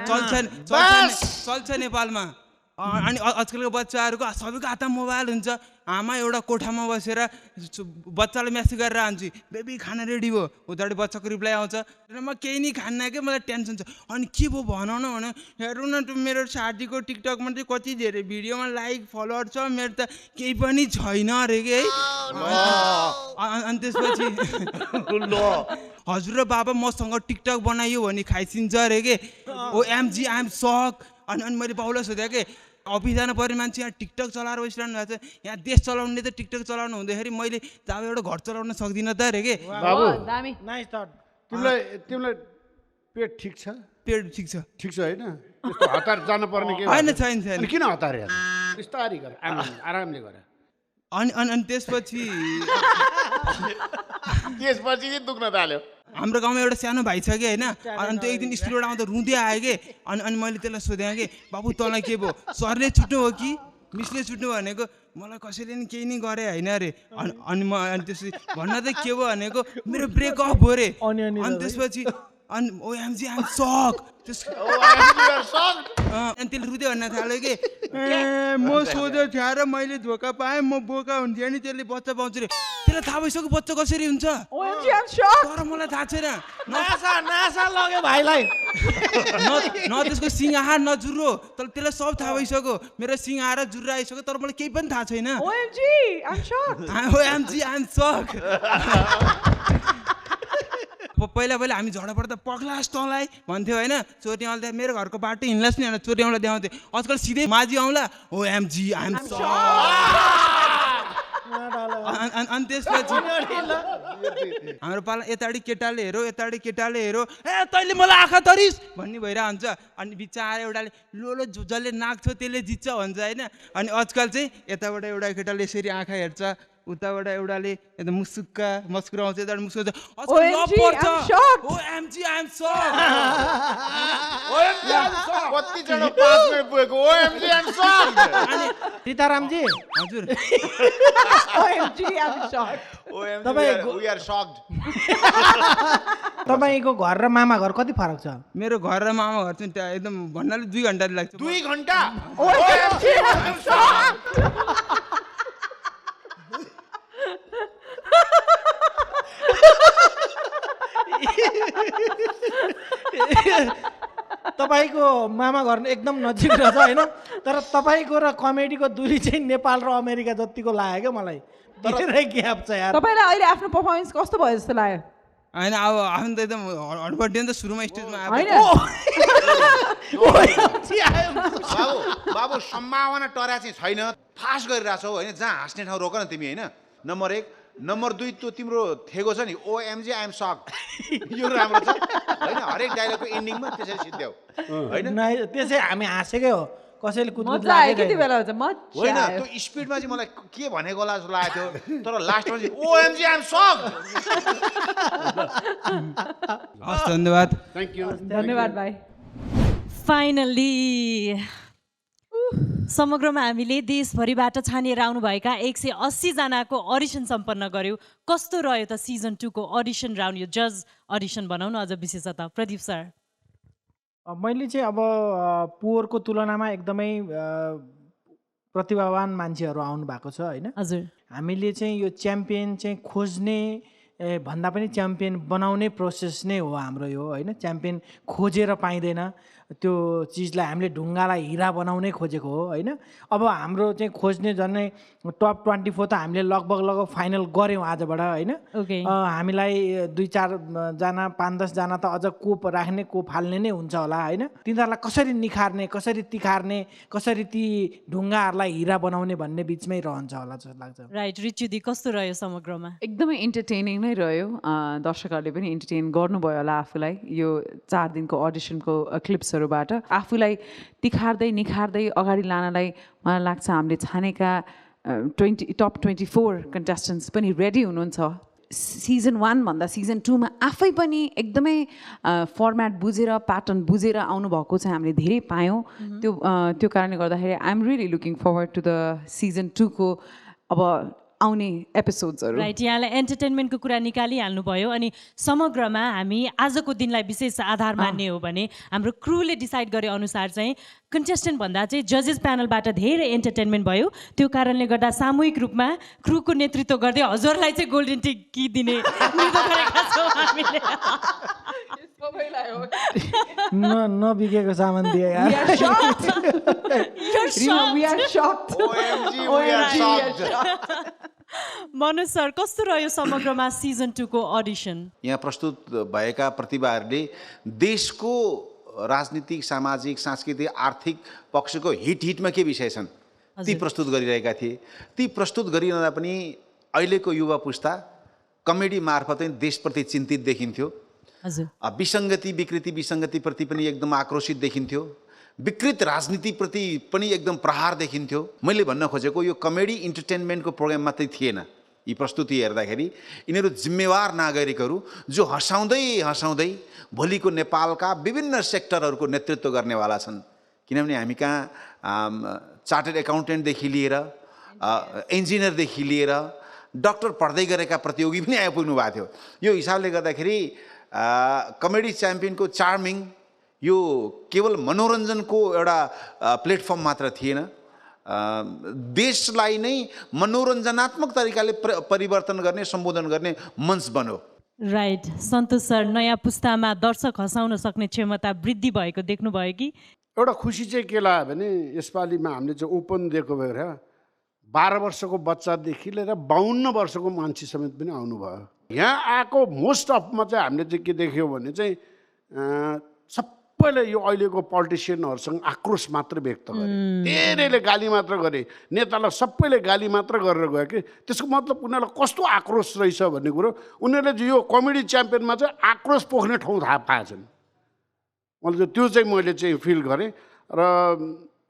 चल्छ नेपालमा। अनि आजकलको बच्चाहरूको सबैको हातमा मोबाइल हुन्छ। आमा एउटा कोठामा बसेर बच्चालाई म्यासेज गरेर आउँछु, बेबी खाना रेडी भयो, उताबाट बच्चाको रिप्लाई आउँछ, म केही नै खान्न कि, मलाई टेन्सन छ। अनि के भयो भनौ न भने, हेर्नु न मेरो साथीको टिकटकमा चाहिँ कति धेरै भिडियोमा लाइक फलोवर छ, मेरो त केही पनि छैन अरे कि है। अनि त्यसपछि हजुर र बाबा मसँग टिकटक बनाइयो भने खाइसिन्छ अरे कि। ओ एमजी आई एम सक। अनि मैले बाउलाई सोधेँ कि अफिस जानु पर्ने मान्छे यहाँ टिकटक चलाएर बसिरहनु भएको छ, यहाँ देश चलाउनुले त टिकटक चलाउनु हुँदाखेरि मैले जब एउटा घर चलाउन सक्दिनँ त अरे कि। बाबु तिमीलाई पेट ठिक छ? पेट ठिक छ होइन? त्यस्तो हतार जानु पर्ने के होइन? छैन। किन हतार यार, बिस्तारै गर, आरामले गर। अनि त्यसपछि दुख्न थाल्यो। हाम्रो गाउँमा एउटा सानो भाइ छ कि होइन, अनि त्यो एक दिन स्कुलबाट आउँदा रुँदै आयो कि। अनि मैले त्यसलाई सोधेँ कि बाबु तँलाई के भयो, सरले छुट्नु हो कि मिसले छुट्नु भनेको? मलाई कसैले नि केही नै गरे होइन अरे। अनि त्यसपछि भन्न त के भयो भनेको, मेरो ब्रेकअप भयो अरे। अनि त्यसपछि अनि ओएमजी आइ एम सक। अनि त्यसले रुँदै भन्न थाल्यो कि म सोधेको थिएँ र मैले धोका पाएँ, म बोका हुन्थेँ नि, त्यसले बच्चा पाउँछ अरे। त्यसलाई थाहा भइसक्यो बच्चा कसरी हुन्छ, तर मलाई थाहा छैन। नासा लग्यो भाइलाई, न त्यसको सिङ आहार न जुर्रो, तर त्यसलाई सब थाहा भइसक्यो। मेरो सिङ आएर जुर्रो आइसक्यो, तर मलाई केही पनि थाहा छैन। ओएमजी आइ एम सक। पहिला हामी झगडा पर्दा पग्लास तँलाई भन्थ्यो होइन, चोरी आउँदा मेरो घरको बाटो हिँड्लास् नि होइन, चोरी आउँदा देखाउँथ्यो। आजकल सिधै माझी आउँला, ओएमजी आइ एम सक। अनि त्यसपछि हाम्रो पाला यताडि केटाले हेरो, ए तैँले मलाई आँखा तरिस भन्ने भइरहेको हुन्छ। अनि बिचारा एउटाले लोलो जसले नाग्छ त्यसले जित्छ भन्छ होइन। अनि आजकल चाहिँ यताबाट एउटा केटाले यसरी आँखा हेर्छ, उताबाट एउटाले यता मुस्कुराउँछ, यताबाट मुस्कुराउँछ। ओएमजी आइ एम सक। कतिजना 5 मिनेट पुगेको ओएमजी आइ एम सक। अनि रितारामजी हजुर, OMG I am shock. We are shocked. तपाईँको घर र मामा घर कति फरक छ? मेरो घर र मामा घर चाहिँ एकदम भन्नाले 2 घन्टा लाग्छ। 2 घन्टा? ओएमजी आइ एम सक। तपाईँको मामा घर एकदम नजिक रहेछ होइन, तर तपाईँको र कमेडीको दूरी चाहिँ नेपाल र अमेरिका जतिको लाग्यो क्या मलाई। धेरै ग्याप छ यार। तपाईँलाई अहिले आफ्नो पर्फर्मेन्स कस्तो भयो जस्तो लाग्यो? होइन अब आफ्नो त एकदम हडबडी नि त सुरुमा स्टेजमा बाबु सम्भावना टर्या चाहिँ छैन, फास्ट गरिरहेछौ होइन। जहाँ हाँस्ने ठाउँ रोक न तिमी होइन। नम्बर 1, नम्बर 2 त्यो तिम्रो थेगो छ नि, ओएमजी आइ एम सक, यो राम्रो छ होइन। हरेक डायलगको एन्डिङमा त्यसरी सिद्ध्याउ होइन। त्यसै हामी हाँसेकै हो, कसैले कुद्कुद कति बेला हुन्छ होइन। त्यो स्पिडमा चाहिँ मलाई के भनेको होला जस्तो लागेको थियो, तर लास्टमा चाहिँ ओएमजी आइ एम सक। हस् धन्यवाद। Thank you. धन्यवाद भाइ। फाइनल्ली समग्रमा हामीले देशभरिबाट छानिएर आउनुभएका 180 जनाको अडिसन सम्पन्न गर्यौँ। कस्तो रह्यो त सिजन 2 को अडिसन राउन्ड, यो जज अडिसन भनौँ न अझ विशेषतः? प्रदीप सर, मैले चाहिँ अब पोहोरको तुलनामा एकदमै प्रतिभावान मान्छेहरू आउनु भएको छ होइन। हजुर, हामीले चाहिँ यो च्याम्पियन चाहिँ खोज्ने भन्दा पनि च्याम्पियन बनाउने प्रोसेस नै हो हाम्रो यो होइन। च्याम्पियन खोजेर पाइँदैन, त्यो चिजलाई हामीले ढुङ्गालाई हिरा बनाउनै खोजेको हो होइन। अब हाम्रो चाहिँ खोज्ने झन्डै टप 24 त हामीले लगभग फाइनल गऱ्यौँ आजबाट होइन। हामीलाई 2-4 जना 5-10 जना त अझ कोप राख्ने कोप फाल्ने नै हुन्छ होला होइन। तिनीहरूलाई कसरी निखार्ने, कसरी तिखार्ने, कसरी ती ढुङ्गाहरूलाई हिरा बनाउने भन्ने बिचमै रहन्छ होला जस्तो लाग्छ। राइट, रिचुदी कस्तो रह्यो समग्रमा? एकदमै इन्टरटेनिङ नै रह्यो। दर्शकहरूले पनि इन्टरटेन गर्नुभयो होला आफूलाई यो 4 दिनको अडिसनको क्लिप्सहरूबाट। आफूलाई तिखार्दै निखार्दै अगाडि लानलाई मलाई लाग्छ हामीले छानेका टप 24 कन्टेस्टेन्ट्स पनि रेडी हुनुहुन्छ। सिजन 1 भन्दा सिजन 2 मा आफै पनि एकदमै फर्मेट बुझेर प्याटर्न बुझेर आउनुभएको चाहिँ हामीले धेरै पायौँ। त्यो कारणले गर्दाखेरि I am really looking forward to the season 2 को अब आउने एपिसोड्सहरू। राइट, यहाँलाई एन्टरटेनमेन्टको कुरा निकालिहाल्नु भयो। अनि समग्रमा हामी आजको दिनलाई विशेष आधार मान्ने हो भने हाम्रो क्रुले डिसाइड गरे अनुसार चाहिँ कन्टेस्टेन्ट भन्दा चाहिँ जजेस प्यानलबाट धेरै एन्टरटेनमेन्ट भयो। त्यो कारणले गर्दा सामूहिक रूपमा क्रुको नेतृत्व गर्दै हजुरलाई चाहिँ गोल्डन टिकी दिने निर्णय गरेका छौँ हामीले। नबिकेको सामान दिए यार। मनोज सर, कस्तो रह्यो समग्रमा सिजन 2 को अडिसन? यहाँ प्रस्तुत भएका प्रतिभाहरूले देशको राजनीतिक, सामाजिक, सांस्कृतिक, आर्थिक पक्षको हिटमा के विषय छन् ती प्रस्तुत गरिरहेका थिए। ती प्रस्तुत गरिरहँदा पनि अहिलेको युवा पुस्ता कमेडी मार्फत देशप्रति चिन्तित देखिन्थ्यो। विसङ्गति, विकृति विसङ्गतिप्रति पनि एकदम आक्रोशित देखिन्थ्यो। विकृत राजनीतिप्रति पनि एकदम प्रहार देखिन्थ्यो। मैले भन्न खोजेको यो कमेडी इन्टरटेनमेन्टको प्रोग्राम मात्रै थिएन। यी प्रस्तुति हेर्दाखेरि यिनीहरू जिम्मेवार नागरिकहरू जो हँसाउँदै भोलिको नेपालका विभिन्न सेक्टरहरूको नेतृत्व गर्नेवाला छन्। किनभने हामी कहाँ चार्टर्ड एकाउन्टेन्टदेखि लिएर इन्जिनियरदेखि लिएर डक्टर पढ्दै गरेका प्रतियोगी पनि आइपुग्नु भएको थियो। यो हिसाबले गर्दाखेरि कमेडी च्याम्पियनको चार्मिङ यो केवल मनोरञ्जनको एउटा प्लेटफर्म मात्र थिएन, देशलाई नै मनोरञ्जनात्मक तरिकाले परिवर्तन गर्ने, सम्बोधन गर्ने मञ्च बन्यो। राइट, सन्तोष सर, नयाँ पुस्तामा दर्शक हँसाउन सक्ने क्षमता वृद्धि भएको देख्नुभयो कि? एउटा खुसी चाहिँ के लाग्यो भने यसपालिमा हामीले चाहिँ ओपन दिएको भएर 12 वर्षको बच्चादेखि लिएर 52 वर्षको मान्छे समेत पनि आउनुभयो। यहाँ आएको मोस्ट अफमा चाहिँ हामीले चाहिँ के देख्यौँ भने चाहिँ सबैले यो अहिलेको पोलिटिसियनहरूसँग आक्रोश मात्र व्यक्त गरे, धेरैले गाली मात्र गरे, नेतालाई सबैले गाली मात्र गरेर गयो कि त्यसको मतलब उनीहरूलाई कस्तो आक्रोश रहेछ भन्ने कुरो उनीहरूले यो कमेडी च्याम्पियनमा चाहिँ आक्रोश पोख्ने ठाउँ थाहा पाएछन्। मैले त्यो चाहिँ मैले चाहिँ फिल गरेँ। र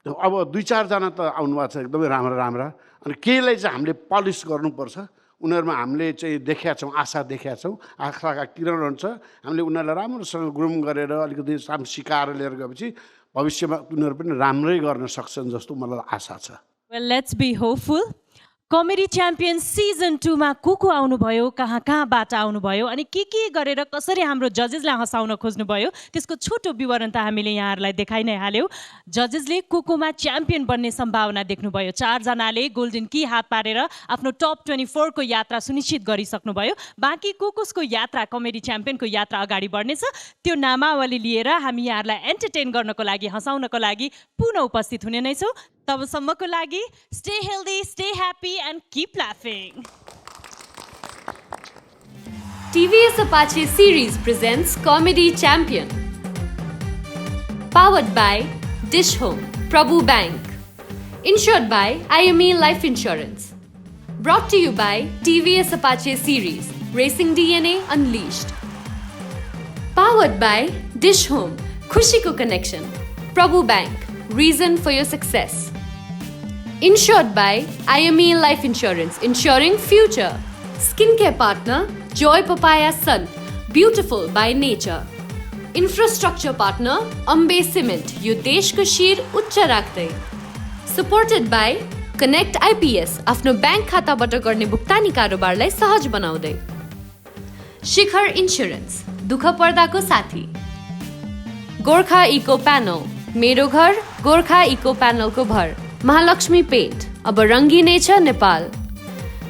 अब 2-4 जना त आउनुभएको छ एकदमै राम्रा अनि केहीलाई चाहिँ हामीले पलिस गर्नुपर्छ। उनीहरूमा हामीले चाहिँ देखेका छौँ, आशा देखेका छौँ, आशाका किरणहरू छ। हामीले उनीहरूलाई राम्रोसँग ग्रुम गरेर अलिकति साम सिकाएर लिएर गएपछि भविष्यमा उनीहरू पनि राम्रै गर्न सक्छन् जस्तो मलाई आशा छ। Well, let's be hopeful. Comedy champion season 2 मा को आउनुभयो, कहाँबाट आउनुभयो अनि के गरेर कसरी हाम्रो जजेसलाई हँसाउन खोज्नुभयो त्यसको छोटो विवरण त हामीले यहाँहरूलाई देखाइ नै हाल्यौँ। जजेसले कोमा च्याम्पियन बन्ने सम्भावना देख्नुभयो। 4 जनाले गोल्डन की हात पारेर आफ्नो टप 24 को यात्रा सुनिश्चित गरिसक्नुभयो। बाँकी कोको यात्रा, कमेडी च्याम्पियनको यात्रा अगाडि बढ्नेछ। त्यो नामावली लिएर हामी यहाँहरूलाई एन्टरटेन गर्नको लागि, हँसाउनको लागि पुनः उपस्थित हुने नै छौँ। तबसम्मको लागि stay healthy, stay happy and keep laughing. TVS Apache series presents Comedy Champion. Powered by Dish Home, Prabhu Bank. Insured by IME Life Insurance. Brought to you by TVS Apache series, Racing DNA Unleashed. Powered by Dish Home, Khushi Ko Connection. Prabhu Bank, reason for your success. Insured by IME Life Insurance, ensuring future. Skincare partner, Joy Papaya Sun, beautiful by nature. Infrastructure partner, Ambe Cement, यो देशको शिर उच्च राख्दै. Supported by Connect IPS, आफ्नो bank खाताबाट गर्ने भुक्तानी कारोबारलाई सहज बनाउँदै. शिखर इन्स्योरेन्स, दुःख पर्दाको साथी. गोर्खा इको प्यानल, मेरो घर गोर्खा इको प्यानलको भर. महालक्ष्मी पेन्ट, अब रङ्गिनै छ नेपाल.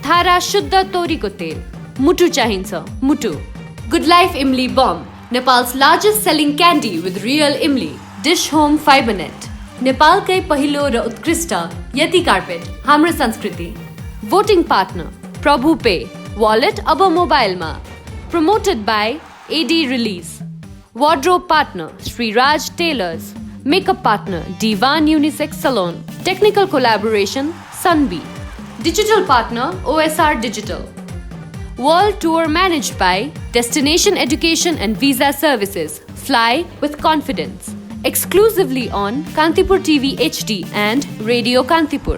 थारा शुद्ध तोरीको तेल, मुटु चाहिन्छ मुटु. Good life imli bomb, Nepal's largest selling candy with real imli. Dish home fibernet, नेपालकै पहिलो र उत्कृष्ट यति कार्पेट, हाम्रो संस्कृति। Voting partner Prabhu pay, wallet अब मोबाइलमा। Promoted by AD release. Wardrobe partner Shriraj tailors. Makeup partner Divan Unisex Salon। Technical collaboration Sunbee। Digital partner OSR Digital। World tour managed by Destination Education and Visa Services. Fly with confidence. Exclusively on Kantipur TV HD and Radio Kantipur.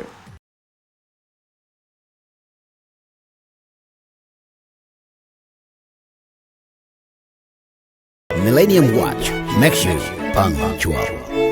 Millennium Watch makes you punctual.